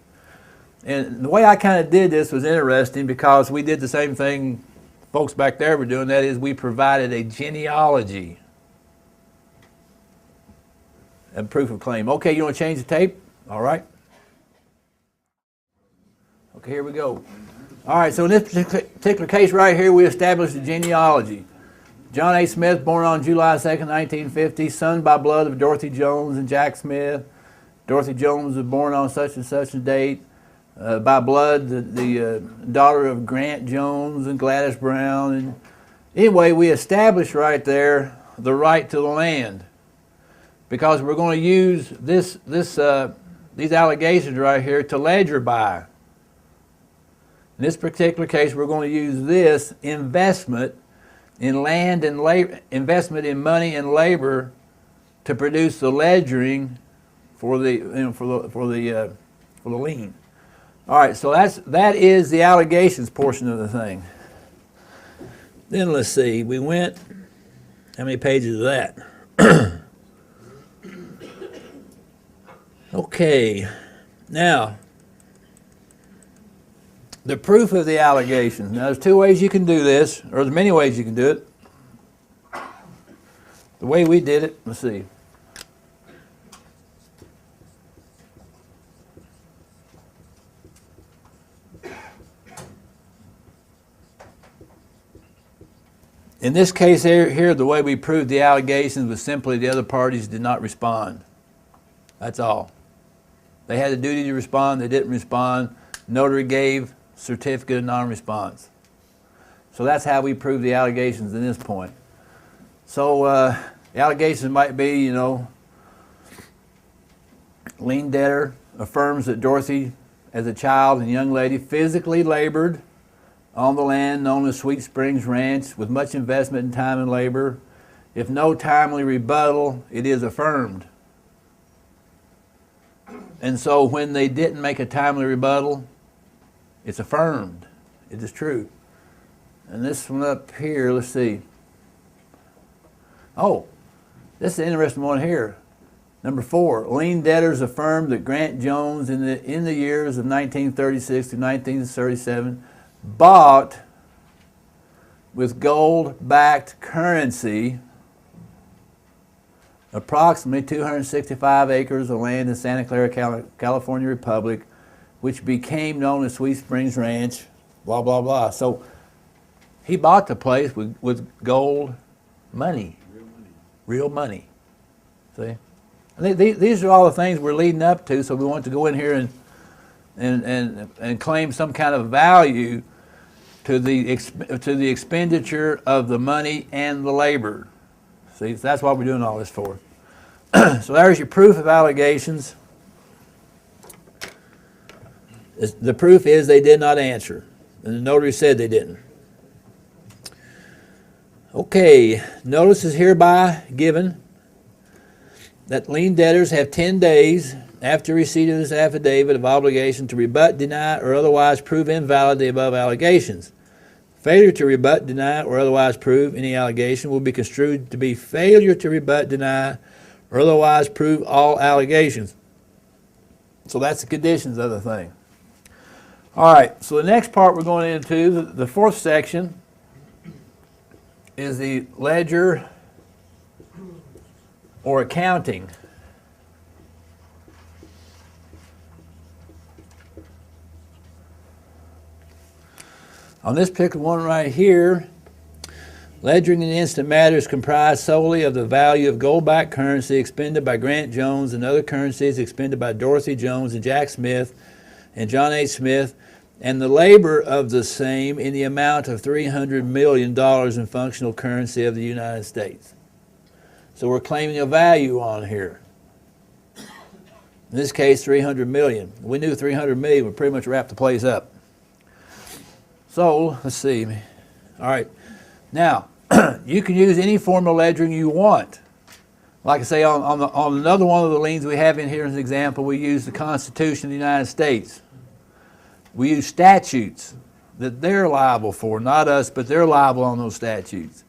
And the way I kind of did this was interesting because we did the same thing folks back there were doing. That is, we provided a genealogy and proof of claim. Okay, you want to change the tape? All right. Okay, here we go. All right, so in this particular case right here, we established the genealogy. John A. Smith, born on July 2nd, 1950, son by blood of Dorothy Jones and Jack Smith. Dorothy Jones was born on such and such a date. By blood, the daughter of Grant Jones and Gladys Brown. And anyway, we established right there the right to the land because we're going to use these allegations right here to ledger by. In this particular case, we're going to use this investment in land and labor, investment in money and labor to produce the ledgering for the lien. All right, so that is the allegations portion of the thing. Then let's see, we went, how many pages is that? Okay, now, the proof of the allegations. Now, there's two ways you can do this, or there's many ways you can do it. The way we did it, let's see. In this case here, the way we proved the allegations was simply the other parties did not respond. That's all. They had the duty to respond, they didn't respond. Notary gave certificate of non-response. So that's how we prove the allegations in this point. So the allegations might be, you know, lien debtor affirms that Dorothy, as a child and young lady, physically labored on the land known as Sweet Springs Ranch with much investment in time and labor. If no timely rebuttal, it is affirmed. And so when they didn't make a timely rebuttal, it's affirmed. It is true. And this one up here, let's see. Oh, this is an interesting one here. Number 4, lien debtors affirmed that Grant Jones in the years of 1936 to 1937 bought with gold-backed currency approximately 265 acres of land in Santa Clara, California Republic, which became known as Sweet Springs Ranch, blah, blah, blah. So he bought the place with gold money. Real money. See? These are all the things we're leading up to, so we want to go in here and claim some kind of value to the expenditure of the money and the labor. See, so that's what we're doing all this for. So there's your proof of allegations. The proof is they did not answer, and the notary said they didn't. Okay, notice is hereby given that lien debtors have 10 days after receipt of this affidavit of obligation to rebut, deny, or otherwise prove invalid the above allegations. Failure to rebut, deny, or otherwise prove any allegation will be construed to be failure to rebut, deny, or otherwise prove all allegations. So that's the conditions of the thing. All right, so the next part we're going into, the fourth section, is the ledger or accounting. On this particular one right here, ledgering in instant matter is comprised solely of the value of gold-backed currency expended by Grant Jones and other currencies expended by Dorothy Jones and Jack Smith and John H. Smith, and the labor of the same in the amount of $300 million in functional currency of the United States. So we're claiming a value on here. In this case, $300 million. We knew $300 million would pretty much wrap the place up. So, let's see. All right. Now, you can use any form of ledgering you want. Like I say, on another one of the liens we have in here as an example, we use the Constitution of the United States. We use statutes that they're liable for, not us, but they're liable on those statutes.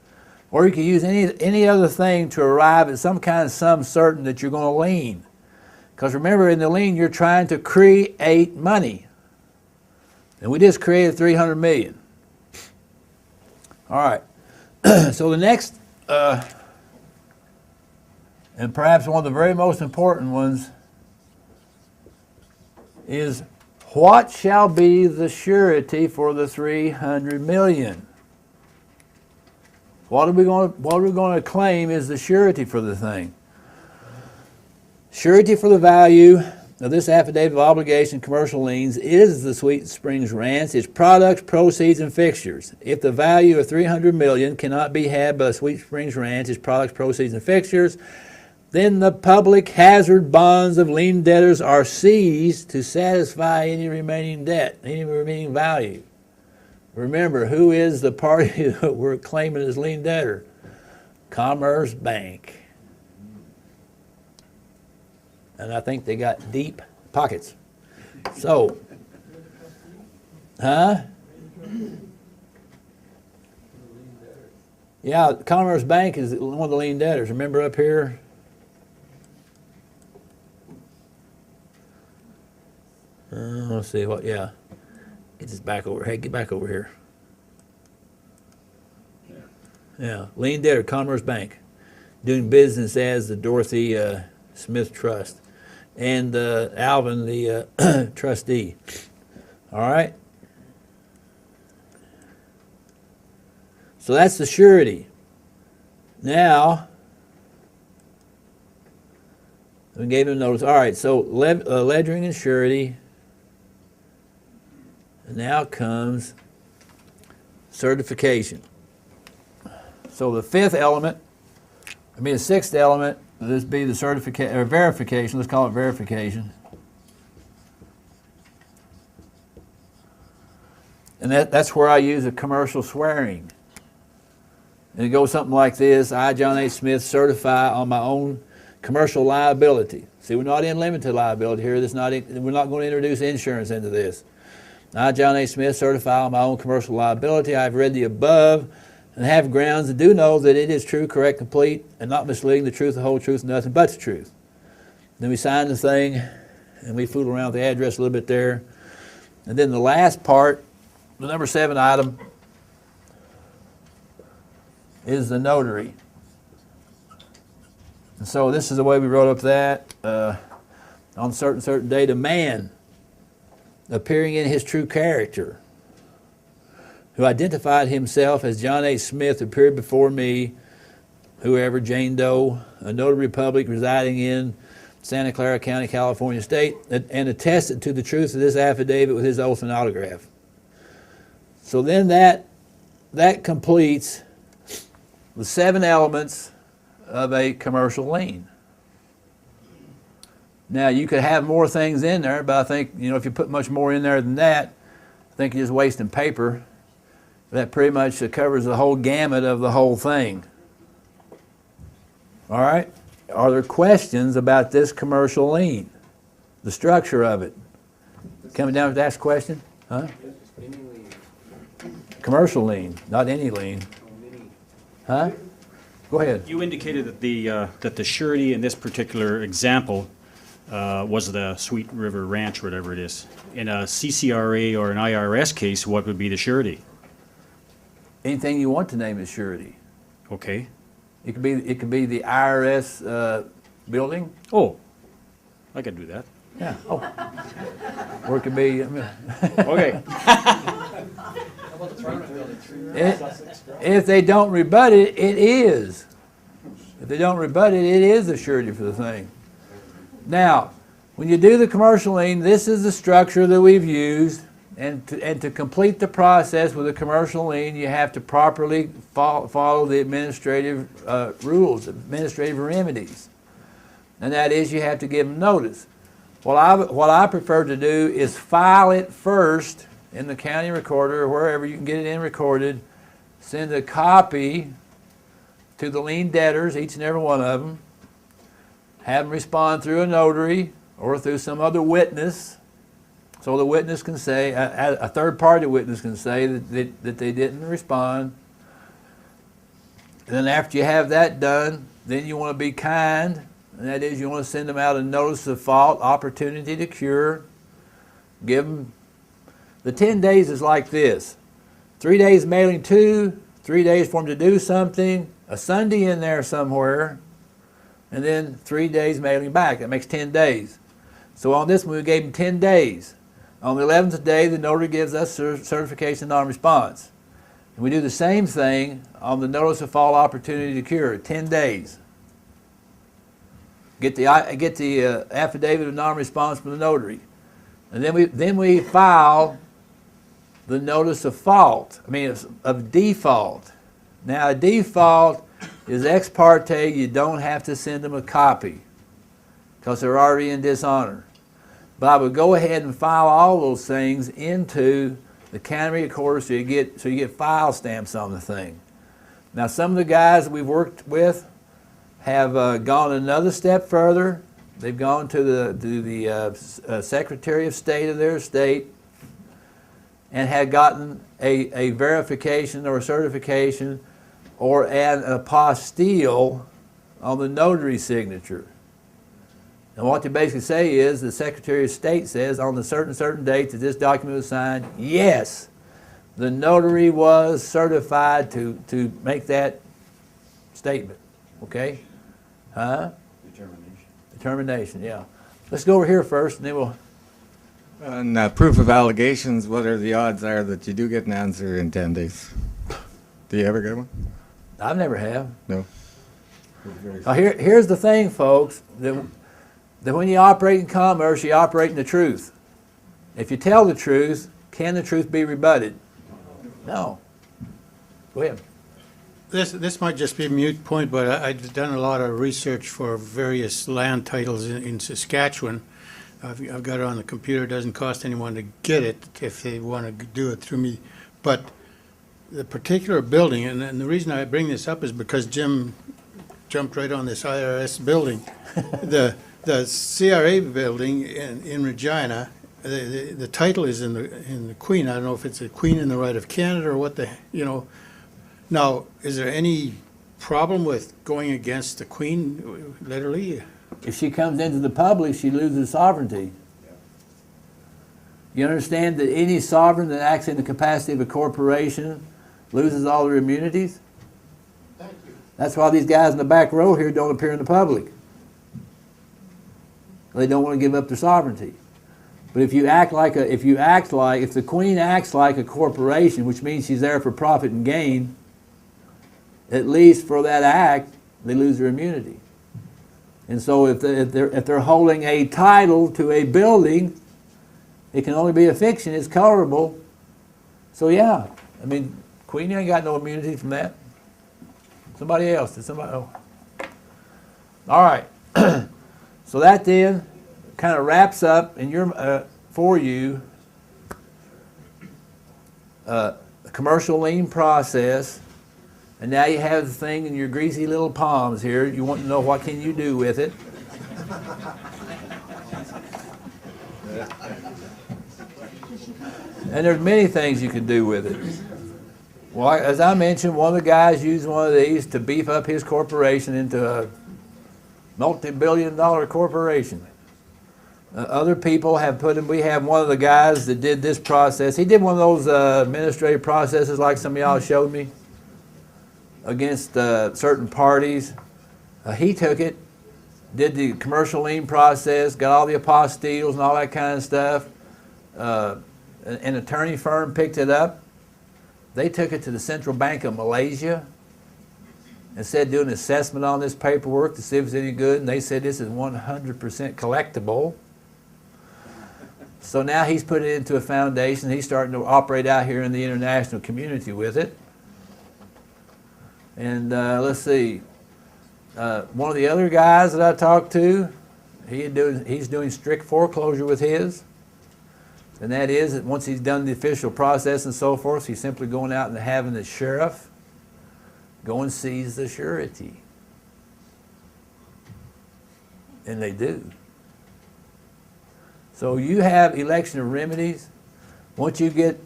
Or you can use any other thing to arrive at some kind of sum certain that you're going to lien. Because remember, in the lien, you're trying to create money. And we just created $300 million. All right. So the next, and perhaps one of the very most important ones, is what shall be the surety for the $300 million? What are we going to claim is the surety for the thing? Surety for the value of this affidavit of obligation, commercial liens, is the Sweet Springs Ranch, its products, proceeds, and fixtures. If the value of $300 million cannot be had by Sweet Springs Ranch, its products, proceeds, and fixtures, then the public hazard bonds of lien debtors are seized to satisfy any remaining debt, any remaining value. Remember, who is the party that we're claiming as lien debtor? Commerce Bank. And I think they got deep pockets. So, yeah, Commerce Bank is one of the lien debtors. Remember up here? Let's see what, yeah. Get this back over. Hey, get back over here. Yeah, lien debtor, Commerce Bank, doing business as the Dorothy Smith Trust, and Alvin, the trustee. All right. So that's the surety. Now, we gave him notice. All right. So ledgering and surety. And now comes certification. So the fifth element, the sixth element, this be the certification or verification. Let's call it verification. And that's where I use a commercial swearing. And it goes something like this: I, John A. Smith, certify on my own commercial liability. See, we're not in limited liability here. We're not going to introduce insurance into this. I, John A. Smith, certify on my own commercial liability. I have read the above and have grounds to do know that it is true, correct, complete, and not misleading, the truth, the whole truth, and nothing but the truth. Then we sign the thing, and we fool around with the address a little bit there. And then the last part, the number 7 item, is the notary. And so this is the way we wrote up that. On a certain date, a man appearing in his true character, who identified himself as John A. Smith, appeared before me, whoever, Jane Doe, a notary public residing in Santa Clara County, California State, and attested to the truth of this affidavit with his oath and autograph. So then that completes the 7 elements of a commercial lien. Now, you could have more things in there, but I think, if you put much more in there than that, I think you're just wasting paper. That pretty much covers the whole gamut of the whole thing. All right? Are there questions about this commercial lien? The structure of it? Coming down to ask a question? Huh? Commercial lien, not any lien. Huh? Go ahead. You indicated that the surety in this particular example was the Sweet River Ranch, whatever it is. In a CCRA or an IRS case, what would be the surety? Anything you want to name as surety. Okay. It could be the IRS building. Oh, I could do that. Yeah. Oh. Or it could be. Okay. If they don't rebut it, it is. If they don't rebut it, it is a surety for the thing. Now, when you do the commercial lien, this is the structure that we've used, and to complete the process with a commercial lien, you have to properly follow the administrative rules, administrative remedies, and that is you have to give them notice. What I prefer to do is file it first in the county recorder or wherever you can get it in recorded, send a copy to the lien debtors, each and every one of them, have them respond through a notary or through some other witness, so the witness can say, a third-party witness can say that they didn't respond. And then after you have that done, then you want to be kind, and that is you want to send them out a notice of fault, opportunity to cure. Give them, the 10 days is like this. 3 days mailing to, 3 days for them to do something, a Sunday in there somewhere, and then 3 days mailing back. That makes 10 days. So on this one, we gave them 10 days. On the 11th day, the notary gives us certification of non-response. And we do the same thing on the notice of fault, opportunity to cure, 10 days. Get the affidavit of non-response from the notary. And then we file the notice of fault, of default. Now, a default is ex parte. You don't have to send them a copy because they're already in dishonor. But I would go ahead and file all those things into the county recorder so you get file stamps on the thing. Now, some of the guys that we've worked with have gone another step further. They've gone to the Secretary of State of their state and had gotten a verification or a certification or an apostille on the notary signature. And what they basically say is the Secretary of State says on the certain date that this document was signed, yes, the notary was certified to make that statement. Okay? Huh? Determination, yeah. Let's go over here first, and then we'll... On proof of allegations, what are the odds are that you do get an answer in 10 days? Do you ever get one? I've never have. No. Now here's the thing, folks, that when you operate in commerce, you operate in the truth. If you tell the truth, can the truth be rebutted? No. Go ahead. This might just be a moot point, but I've done a lot of research for various land titles in Saskatchewan. I've got it on the computer. It doesn't cost anyone to get it if they want to do it through me. But the particular building, and the reason I bring this up is because Jim jumped right on this IRS building. The CRA building in Regina, the title is in the Queen. I don't know if it's a Queen in the right of Canada or what Now, is there any problem with going against the Queen, literally? If she comes into the public, she loses sovereignty. You understand that any sovereign that acts in the capacity of a corporation loses all their immunities? Thank you. That's why these guys in the back row here don't appear in the public. They don't want to give up their sovereignty. But if the Queen acts like a corporation, which means she's there for profit and gain, at least for that act, they lose their immunity. And so if they're holding a title to a building, it can only be a fiction. It's colorable. So yeah, Queen ain't got no immunity from that. Somebody else. Oh. All right. So that then kind of wraps up for you a commercial lien process. And now you have the thing in your greasy little palms here. You want to know what can you do with it. And there's many things you can do with it. Well, as I mentioned, one of the guys used one of these to beef up his corporation into a multi-billion-dollar corporation. Other people have we have one of the guys that did this process. He did one of those administrative processes like some of y'all showed me against certain parties. He took it, did the commercial lien process, got all the apostilles and all that kind of stuff. An attorney firm picked it up. They took it to the Central Bank of Malaysia and said do an assessment on this paperwork to see if it's any good, and they said this is 100% collectible. So now he's put it into a foundation. He's starting to operate out here in the international community with it. And let's see, one of the other guys that I talked to, he's doing strict foreclosure with his. And that is that once he's done the official process and so forth, he's simply going out and having the sheriff go and seize the surety. And they do. So you have election of remedies. Once you get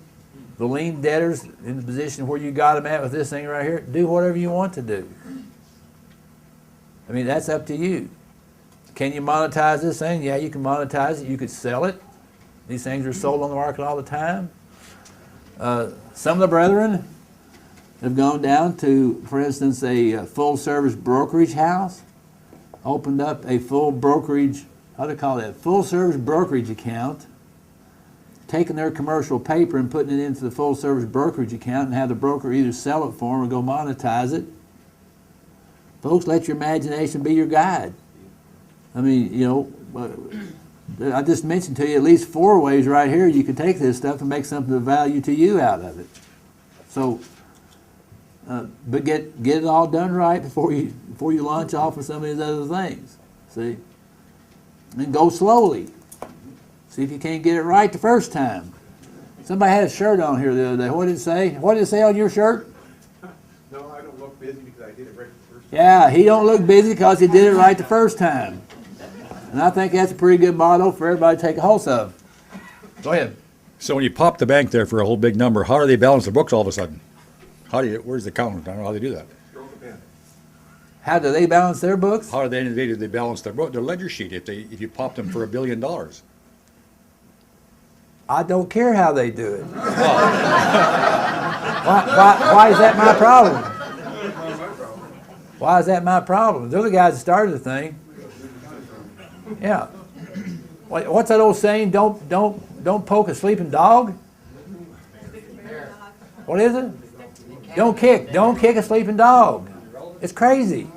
the lien debtors in the position where you got them at with this thing right here, do whatever you want to do. I mean, that's up to you. Can you monetize this thing? Yeah, you can monetize it. You could sell it. These things are sold on the market all the time. Some of the brethren have gone down to, for instance, a full-service brokerage house, opened up a full brokerage, how do they call that, full-service brokerage account, taking their commercial paper and putting it into the full-service brokerage account and have the broker either sell it for them or go monetize it. Folks, let your imagination be your guide. I mean, you know, I just mentioned to you at least 4 ways right here you can take this stuff and make something of value to you out of it. So, but get it all done right before you launch off with some of these other things. See, and go slowly. See if you can't get it right the first time. Somebody had a shirt on here the other day. What did it say? What did it say on your shirt? No, I don't look busy because I did it right the first time. Yeah, he don't look busy because he did it right the first time. And I think that's a pretty good motto for everybody to take a hold of. Go ahead. So when you pop the bank there for a whole big number, how do they balance the books all of a sudden? Where's the accountant? I don't know how they do that. Stroke a pen. How do they balance their books? How do they balance their ledger sheet if you pop them for $1 billion? I don't care how they do it. Why is that my problem? Why is that my problem? They're the guys that started the thing. Yeah. What's that old saying? Don't poke a sleeping dog. What is it? Don't kick a sleeping dog. It's crazy.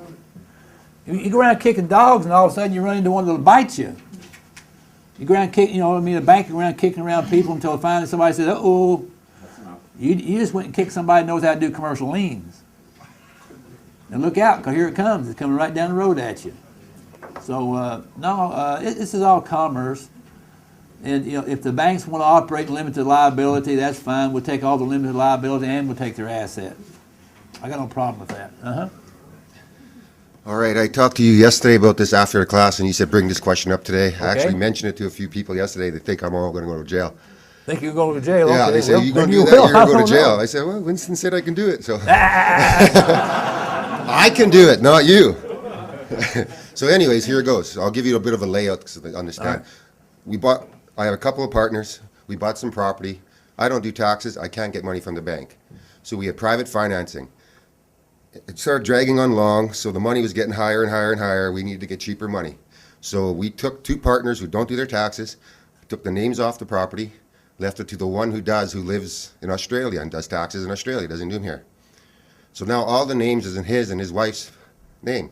You go around kicking dogs, and all of a sudden you run into one that'll bite you. You go around kicking, a bank, you go around kicking around people until finally somebody says, "Uh-oh, you just went and kicked somebody who knows how to do commercial liens." And look out, because here it comes. It's coming right down the road at you. So, this is all commerce. And, if the banks want to operate limited liability, that's fine. We'll take all the limited liability and we'll take their asset. I got no problem with that. Uh-huh. All right, I talked to you yesterday about this after the class, and you said bring this question up today. Okay. I actually mentioned it to a few people yesterday. They think I'm all going to go to jail. Think you're going to jail? Yeah, Okay, they say, well, you're going to then do you that, will. you're going to go I to jail. don't know. I said, well, Winston said I can do it, so. I can do it, not you. So anyways, here it goes. I'll give you a bit of a layout so they understand. Right. I have a couple of partners. We bought some property. I don't do taxes. I can't get money from the bank. So we had private financing. It started dragging on long, so the money was getting higher and higher and higher. We needed to get cheaper money. So we took 2 partners who don't do their taxes, took the names off the property, left it to the one who lives in Australia and does taxes in Australia, doesn't do them here. So now all the names is in his and his wife's name.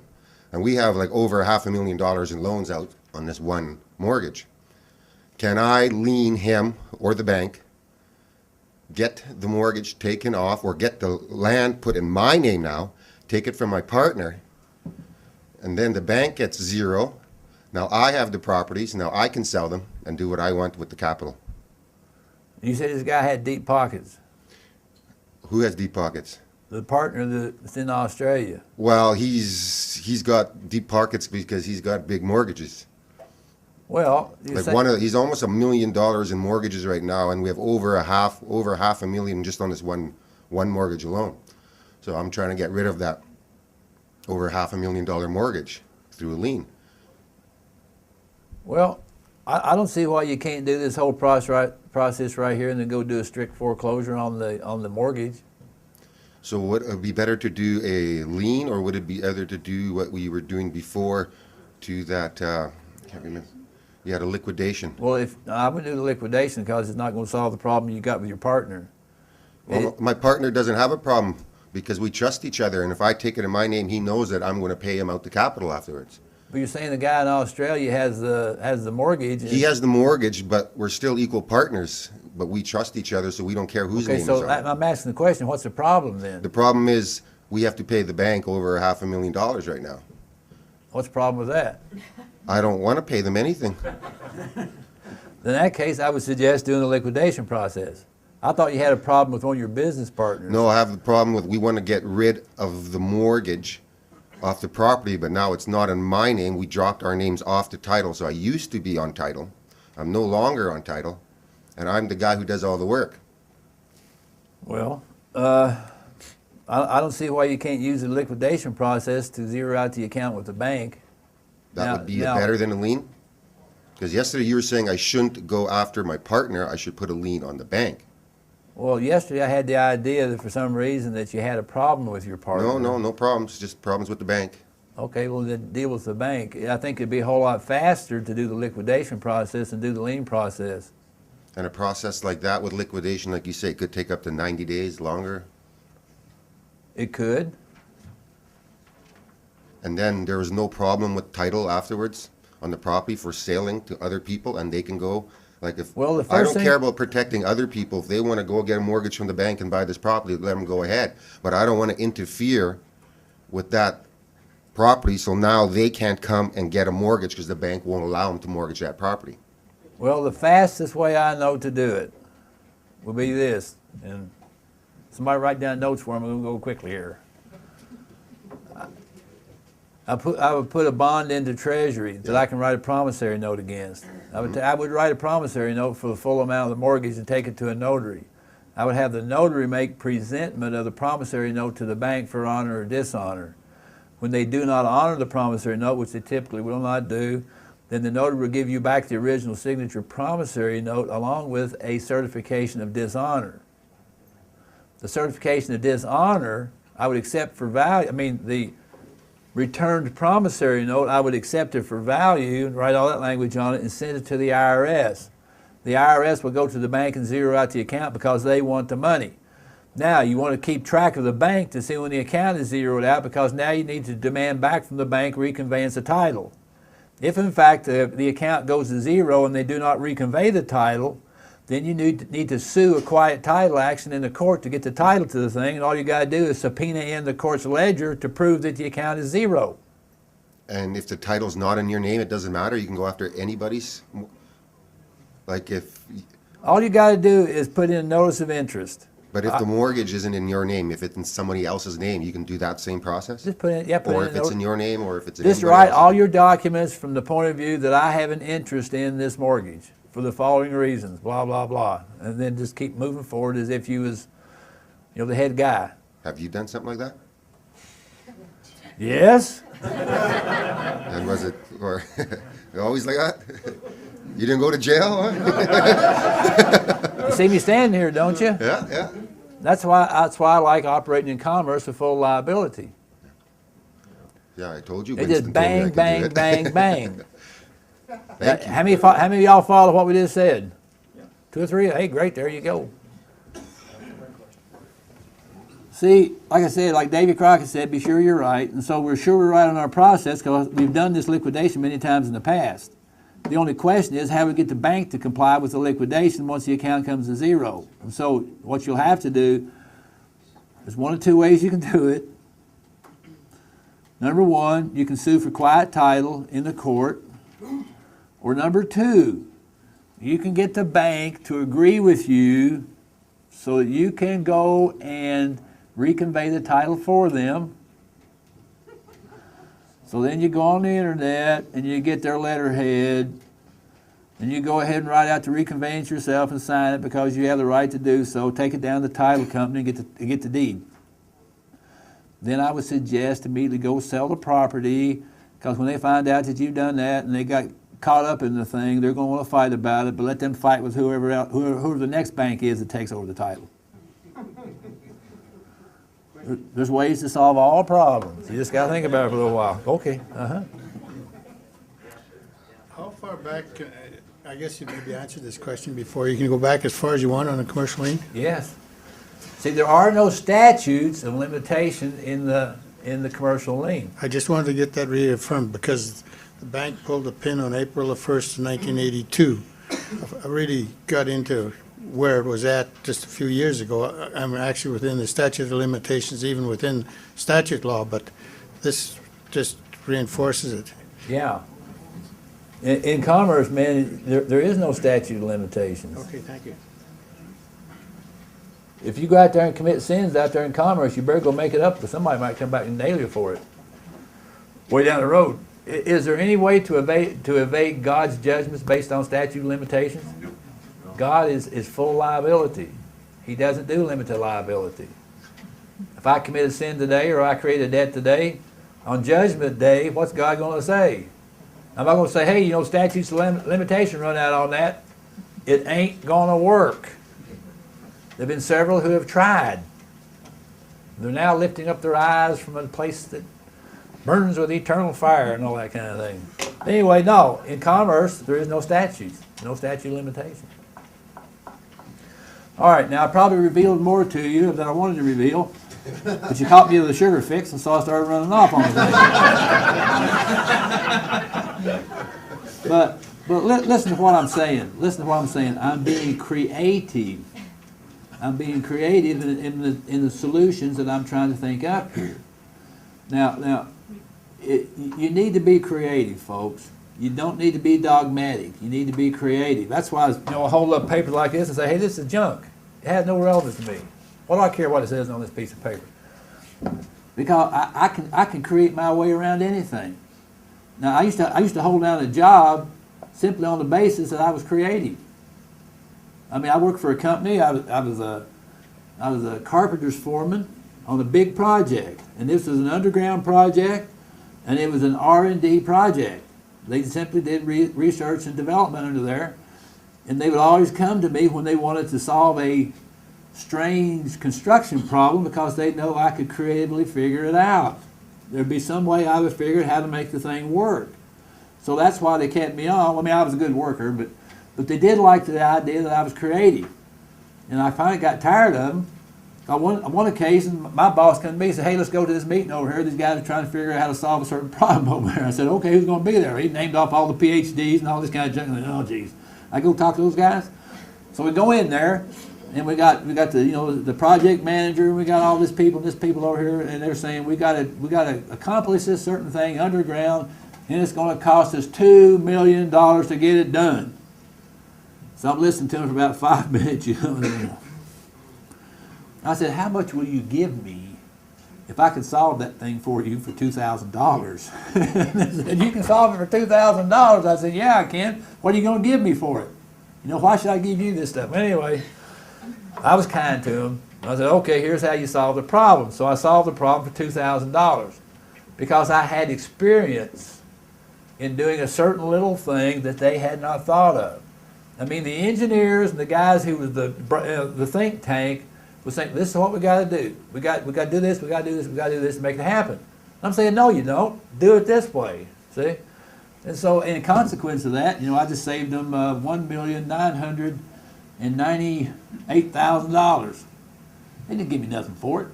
And we have like over $500,000 in loans out on this one mortgage. Can I lien him or the bank, get the mortgage taken off, or get the land put in my name now, take it from my partner, and then the bank gets 0. Now I have the properties, now I can sell them and do what I want with the capital. You said this guy had deep pockets. Who has deep pockets? The partner that's in Australia. Well, he's got deep pockets because he's got big mortgages. Well, He's almost $1 million in mortgages right now, and we have over half a million just on this one mortgage alone. So I'm trying to get rid of that over $500,000 mortgage through a lien. Well, I don't see why you can't do this whole process right here and then go do a strict foreclosure on the mortgage. So would it be better to do a lien, or would it be better to do what we were doing before to that, I can't remember. You had a liquidation. Well, if I would do the liquidation because it's not going to solve the problem you got with your partner. Well, my partner doesn't have a problem because we trust each other, and if I take it in my name, he knows that I'm going to pay him out the capital afterwards. But you're saying the guy in Australia has the mortgage. He has the mortgage, but we're still equal partners. But we trust each other, so we don't care whose name is on it. I'm asking the question, what's the problem then? The problem is we have to pay the bank over $500,000 right now. What's the problem with that? I don't want to pay them anything. In that case, I would suggest doing the liquidation process. I thought you had a problem with one of your business partners. No, I have the problem with, we want to get rid of the mortgage off the property, but now it's not in my name. We dropped our names off the title, so I used to be on title. I'm no longer on title, and I'm the guy who does all the work. Well, I don't see why you can't use the liquidation process to zero out the account with the bank. That would be better than a lien? Because yesterday you were saying I shouldn't go after my partner, I should put a lien on the bank. Well, yesterday I had the idea that for some reason that you had a problem with your partner. No problems, just problems with the bank. Okay, well, then deal with the bank. I think it'd be a whole lot faster to do the liquidation process and do the lien process. And a process like that with liquidation, like you say, could take up to 90 days longer. It could. And then there was no problem with title afterwards on the property for selling to other people, and they can go, like if, Well, the I first don't care about protecting other people. If they want to go get a mortgage from the bank and buy this property, let them go ahead. But I don't want to interfere with that property, so now they can't come and get a mortgage because the bank won't allow them to mortgage that property. Well, the fastest way I know to do it will be this, and somebody write down notes for me. We'll go quickly here. I would put a bond into Treasury that I can write a promissory note against. I would write a promissory note for the full amount of the mortgage and take it to a notary. I would have the notary make presentment of the promissory note to the bank for honor or dishonor. When they do not honor the promissory note, which they typically will not do, then the notary will give you back the original signature promissory note along with a certification of dishonor. The certification of dishonor I would accept for value. I mean, the returned promissory note, I would accept it for value and write all that language on it and send it to the IRS. The IRS will go to the bank and zero out the account because they want the money. Now, you want to keep track of the bank to see when the account is zeroed out, because now you need to demand back from the bank reconveyance of title. If in fact the account goes to zero and they do not reconvey the title, then you need to sue a quiet title action in the court to get the title to the thing, and all you got to do is subpoena in the court's ledger to prove that the account is zero. And if the title's not in your name, it doesn't matter. You can go after anybody's. Like if. All you got to do is put in a notice of interest. But if the mortgage isn't in your name, if it's in somebody else's name, you can do that same process? Just put in, yeah, put or in if it's in your name, or if it's in just anybody write else's. all your documents from the point of view that I have an interest in this mortgage for the following reasons, blah, blah, blah. And then just keep moving forward as if you was, the head guy. Have you done something like that? Yes. And was it, or always like that? You didn't go to jail, huh? You see me standing here, don't you? Yeah. That's why I like operating in commerce with full liability. Yeah, I told you. It Winston just told me I bang, could do bang, it. bang, bang. Thank you. How many of y'all follow what we just said? 2 or 3? Hey, great, there you go. See, like I said, like Davy Crockett said, be sure you're right. And so we're sure we're right on our process because we've done this liquidation many times in the past. The only question is how we get the bank to comply with the liquidation once the account comes to zero. And so what you'll have to do, there's 1 or 2 ways you can do it. Number 1, you can sue for quiet title in the court. Or number 2, you can get the bank to agree with you so that you can go and reconvey the title for them. So then you go on the internet and you get their letterhead and you go ahead and write out the reconveyance yourself and sign it because you have the right to do so. Take it down to the title company and get the deed. Then I would suggest immediately go sell the property, because when they find out that you've done that and they got caught up in the thing, they're going to want to fight about it, but let them fight with whoever the next bank is that takes over the title. There's ways to solve all problems. You just got to think about it for a little while. Okay. How far back, I guess you maybe answered this question before. You can go back as far as you want on a commercial lien? Yes. See, there are no statutes of limitation in the commercial lien. I just wanted to get that reaffirmed because the bank pulled the pin on April the 1st, 1982. I really got into where it was at just a few years ago. I'm actually within the statute of limitations, even within statute law, but this just reinforces it. Yeah. In commerce, man, there is no statute of limitations. Okay, thank you. If you go out there and commit sins out there in commerce, you better go make it up, because somebody might come back and nail you for it. Way down the road. Is there any way to evade God's judgments based on statute of limitations? God is full of liability. He doesn't do limited liability. If I commit a sin today or I create a debt today, on Judgment Day, what's God going to say? I'm not going to say, hey, you know, statutes of limitation run out on that. It ain't going to work. There have been several who have tried. They're now lifting up their eyes from a place that burns with eternal fire and all that kind of thing. Anyway, no, in commerce, there is no statutes, no statute of limitation. All right, now I probably revealed more to you than I wanted to reveal, but you caught me with a sugar fix, and so I started running off on the thing. But listen to what I'm saying. Listen to what I'm saying. I'm being creative. I'm being creative in the solutions that I'm trying to think up here. Now, you need to be creative, folks. You don't need to be dogmatic. You need to be creative. That's why I hold up paper like this and say, hey, this is junk. It has no relevance to me. What do I care what it says on this piece of paper? Because I can create my way around anything. Now, I used to hold down a job simply on the basis that I was creative. I mean, I worked for a company. I was a carpenter's foreman on a big project, and this was an underground project, and it was an R&D project. They simply did research and development under there, and they would always come to me when they wanted to solve a strange construction problem because they know I could creatively figure it out. There'd be some way I would figure out how to make the thing work. So that's why they kept me on. I mean, I was a good worker, but they did like the idea that I was creative. And I finally got tired of them. On one occasion, my boss came to me and said, hey, let's go to this meeting over here. These guys are trying to figure out how to solve a certain problem over there. I said, okay, who's going to be there? He named off all the PhDs and all this kind of junk. Oh, geez. I go talk to those guys. So we go in there, and we got the the project manager, and we got all this people over here, and they're saying we got to accomplish this certain thing underground, and it's going to cost us $2 million to get it done. So I'm listening to him for about 5 minutes. I said, how much will you give me if I could solve that thing for you for $2,000? They said, you can solve it for $2,000. I said, yeah, I can. What are you going to give me for it? Why should I give you this stuff? Anyway, I was kind to him. I said, okay, here's how you solve the problem. So I solved the problem for $2,000 because I had experience in doing a certain little thing that they had not thought of. I mean, the engineers and the guys who was the think tank was saying, this is what we got to do. We got to do this, we got to do this, we got to do this to make it happen. And I'm saying, no, you don't. Do it this way. See? And so, in consequence of that, I just saved them $1,998,000. They didn't give me nothing for it.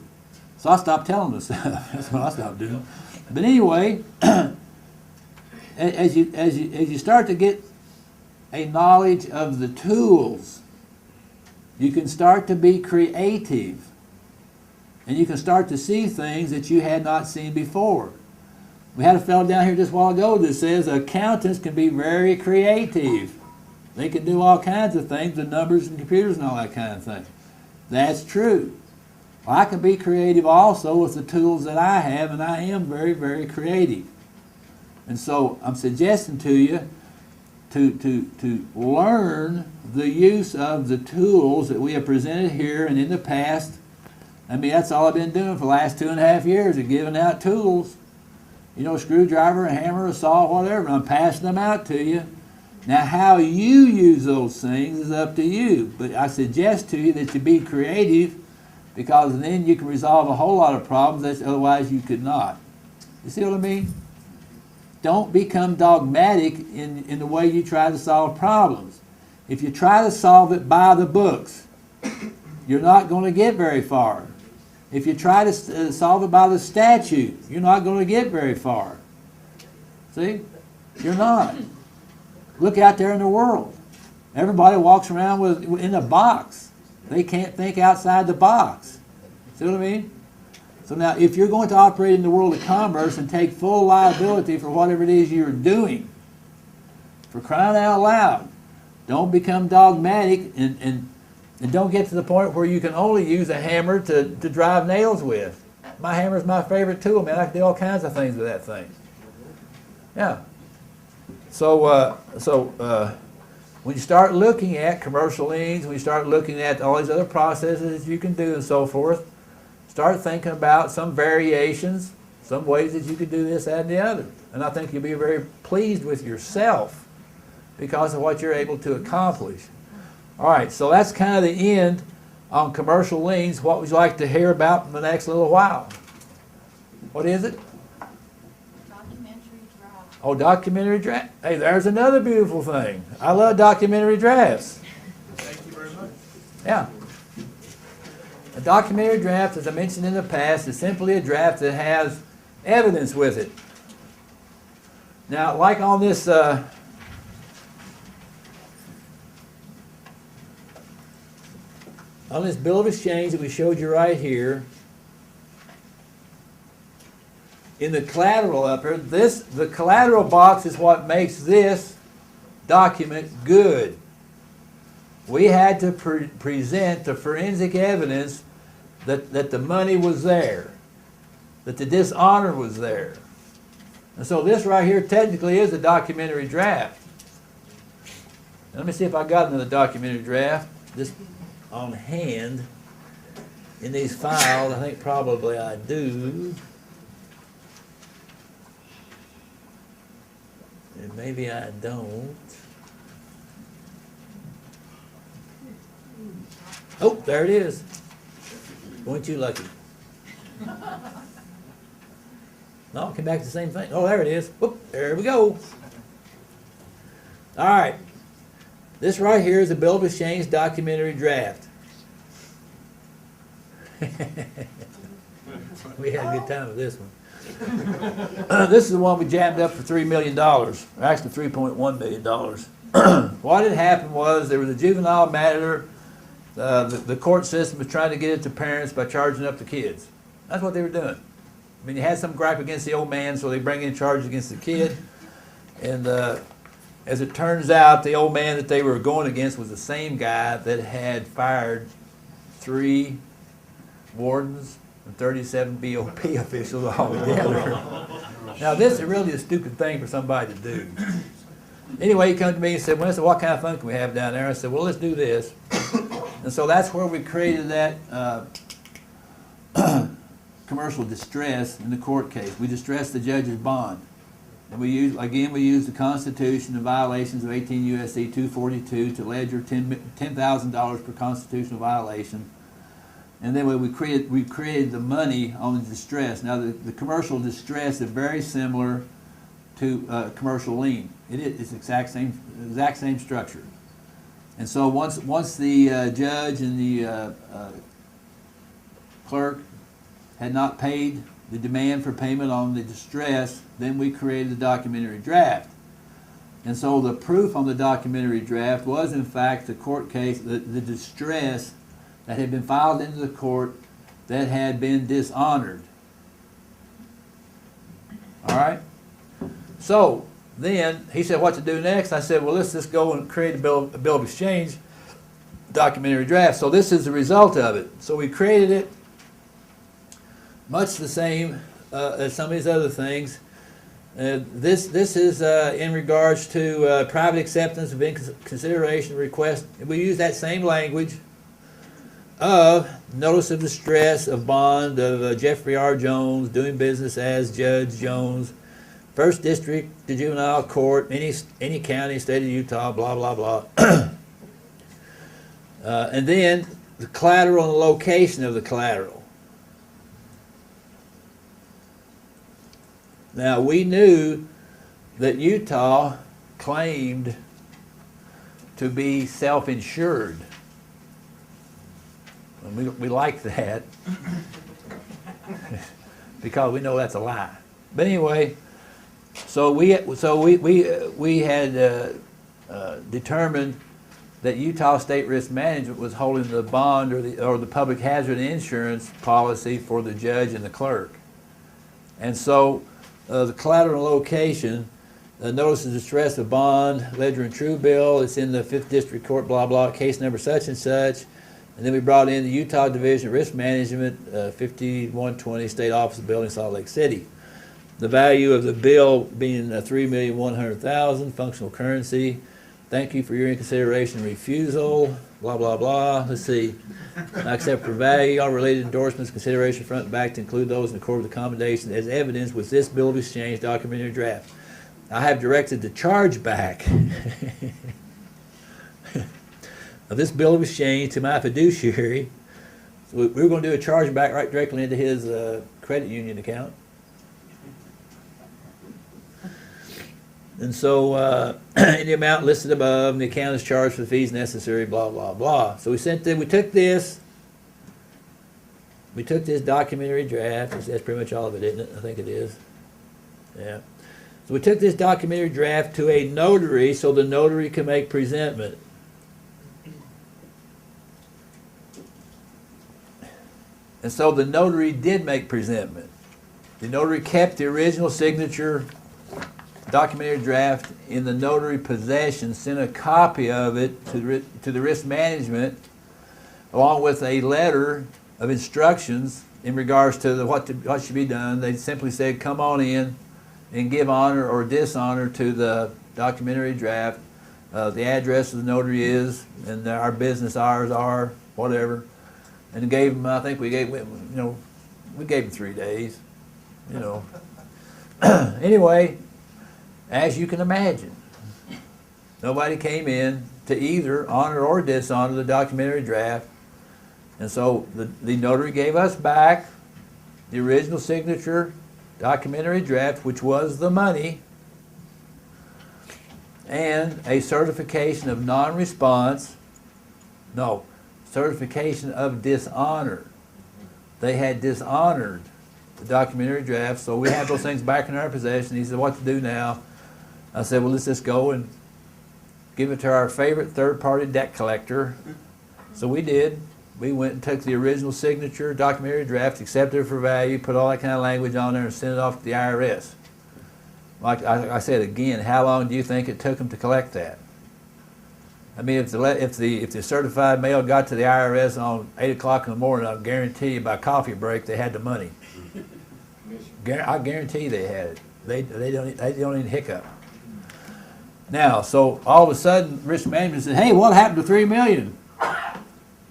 So I stopped telling them stuff. That's what I stopped doing. But anyway, as you start to get a knowledge of the tools, you can start to be creative, and you can start to see things that you had not seen before. We had a fellow down here just a while ago that says accountants can be very creative. They can do all kinds of things with numbers and computers and all that kind of thing. That's true. Well, I can be creative also with the tools that I have, and I am very, very creative. And so I'm suggesting to you to learn the use of the tools that we have presented here and in the past. I mean, that's all I've been doing for the last 2.5 years, of giving out tools. A screwdriver, a hammer, a saw, whatever. I'm passing them out to you. Now, how you use those things is up to you. But I suggest to you that you be creative, because then you can resolve a whole lot of problems that otherwise you could not. You see what I mean? Don't become dogmatic in the way you try to solve problems. If you try to solve it by the books, you're not going to get very far. If you try to solve it by the statute, you're not going to get very far. See? You're not. Look out there in the world. Everybody walks around in a box. They can't think outside the box. See what I mean? So now, if you're going to operate in the world of commerce and take full liability for whatever it is you're doing, for crying out loud, don't become dogmatic and And don't get to the point where you can only use a hammer to drive nails with. My hammer is my favorite tool, man. I can do all kinds of things with that thing. Yeah. So, when you start looking at commercial liens, when you start looking at all these other processes that you can do and so forth, start thinking about some variations, some ways that you could do this, that, and the other. And I think you'll be very pleased with yourself because of what you're able to accomplish. All right, so that's kind of the end on commercial liens. What would you like to hear about in the next little while? What is it? Documentary draft. Oh, documentary draft. Hey, there's another beautiful thing. I love documentary drafts. Thank you very much. Yeah. A documentary draft, as I mentioned in the past, is simply a draft that has evidence with it. Now, like on this bill of exchange that we showed you right here, in the collateral up here, the collateral box is what makes this document good. We had to present the forensic evidence that the money was there, that the dishonor was there. And so this right here technically is a documentary draft. Let me see if I got another documentary draft just on hand in these files. I think probably I do. And maybe I don't. Oh, there it is. Weren't you lucky? No, it came back to the same thing. Oh, there it is. Whoop, there we go. All right. This right here is a bill of exchange documentary draft. We had a good time with this one. This is the one we jammed up for $3 million, or actually $3.1 million. What had happened was there was a juvenile matter. The court system was trying to get it to parents by charging up the kids. That's what they were doing. I mean, you had some gripe against the old man, so they bring in charges against the kid. And as it turns out, the old man that they were going against was the same guy that had fired 3 wardens and 37 BOP officials altogether. Now, this is really a stupid thing for somebody to do. Anyway, he came to me and said, "Well, what kind of fun can we have down there?" I said, "Well, let's do this." And so that's where we created that commercial distress in the court case. We distressed the judge's bond. And we used the Constitution and violations of 18 U.S.C. 242 to ledger $10,000 per constitutional violation. And then we created the money on the distress. Now, the commercial distress is very similar to commercial lien. It's the exact same structure. And so once the judge and the clerk had not paid the demand for payment on the distress, then we created the documentary draft. And so the proof on the documentary draft was, in fact, the court case, the distress that had been filed into the court that had been dishonored. All right? So then he said, what to do next? I said, well, let's just go and create a bill of exchange documentary draft. So this is the result of it. So we created it much the same as some of these other things. This is in regards to private acceptance of consideration request. We use that same language of notice of distress of bond of Jeffrey R. Jones, doing business as Judge Jones, First District, the Juvenile Court, any county, state of Utah, blah, blah, blah. And then the collateral and the location of the collateral. Now, we knew that Utah claimed to be self-insured. And we like that because we know that's a lie. But anyway, so we had determined that Utah State Risk Management was holding the bond or the public hazard insurance policy for the judge and the clerk. And so the collateral location, notice of distress of bond, ledger and true bill, it's in the 5th District Court, blah, blah, case number such and such. And then we brought in the Utah Division of Risk Management, 5120 State Office Building, Salt Lake City. The value of the bill being $3,100,000, functional currency. Thank you for your inconsideration refusal, blah, blah, blah. Let's see. I accept for value all related endorsements, consideration front and back to include those in accord with accommodation as evidence with this bill of exchange documentary draft. I have directed the chargeback of this bill of exchange to my fiduciary. So we were going to do a chargeback right directly into his credit union account. And so, in the amount listed above, the account is charged for the fees necessary, blah, blah, blah. So we took this documentary draft, that's pretty much all of it, isn't it? I think it is. Yeah. So we took this documentary draft to a notary so the notary can make presentment. And so the notary did make presentment. The notary kept the original signature documentary draft in the notary possession, sent a copy of it to the risk management, along with a letter of instructions in regards to what should be done. They simply said, come on in and give honor or dishonor to the documentary draft. The address of the notary is, and our business hours are, whatever. And gave them, I think we gave them 3 days, Anyway, as you can imagine, nobody came in to either honor or dishonor the documentary draft. And so the notary gave us back the original signature documentary draft, which was the money, and a certification of non-response. No, certification of dishonor. They had dishonored the documentary draft, so we have those things back in our possession. He said, what to do now? I said, well, let's just go and give it to our favorite third-party debt collector. So we did. We went and took the original signature documentary draft, accepted it for value, put all that kind of language on there, and sent it off to the IRS. Like I said again, how long do you think it took them to collect that? I mean, if the certified mail got to the IRS on 8 o'clock in the morning, I guarantee you by coffee break they had the money. I guarantee they had it. They don't even hiccup. Now, so all of a sudden, risk management said, "Hey, what happened to $3 million?"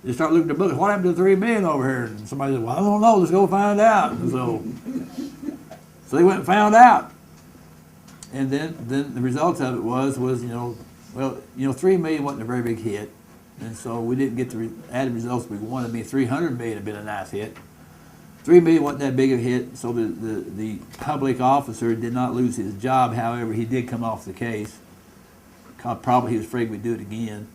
They start looking at the books. What happened to $3 million over here? And somebody said, "Well, I don't know. Let's go find out." And so they went and found out. And then the result of it was 3 million wasn't a very big hit, and so we didn't get the added results we wanted. I mean, 300 million had been a nice hit. 3 million wasn't that big of a hit, so the public officer did not lose his job. However, he did come off the case. Probably he was afraid we'd do it again,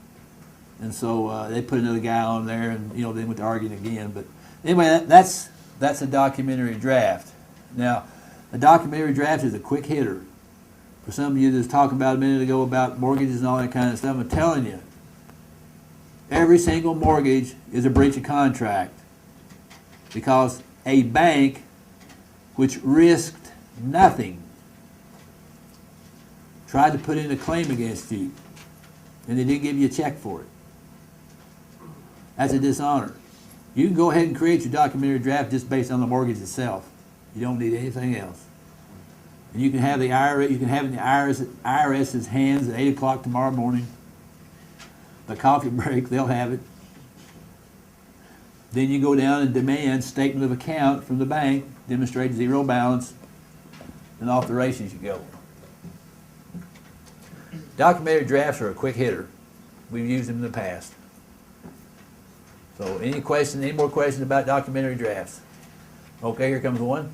and so they put another guy on there, and they went to arguing again. But anyway, that's a documentary draft. Now, a documentary draft is a quick hitter. For some of you that was talking about a minute ago about mortgages and all that kind of stuff, I'm telling you, every single mortgage is a breach of contract because a bank which risked nothing tried to put in a claim against you and they didn't give you a check for it. That's a dishonor. You can go ahead and create your documentary draft just based on the mortgage itself. You don't need anything else. And you can have the IRS, you can have it in the IRS's hands at 8 o'clock tomorrow morning. The coffee break, they'll have it. Then you go down and demand statement of account from the bank, demonstrate zero balance, and off the races you go. Documentary drafts are a quick hitter. We've used them in the past. So any more questions about documentary drafts? Okay, here comes one.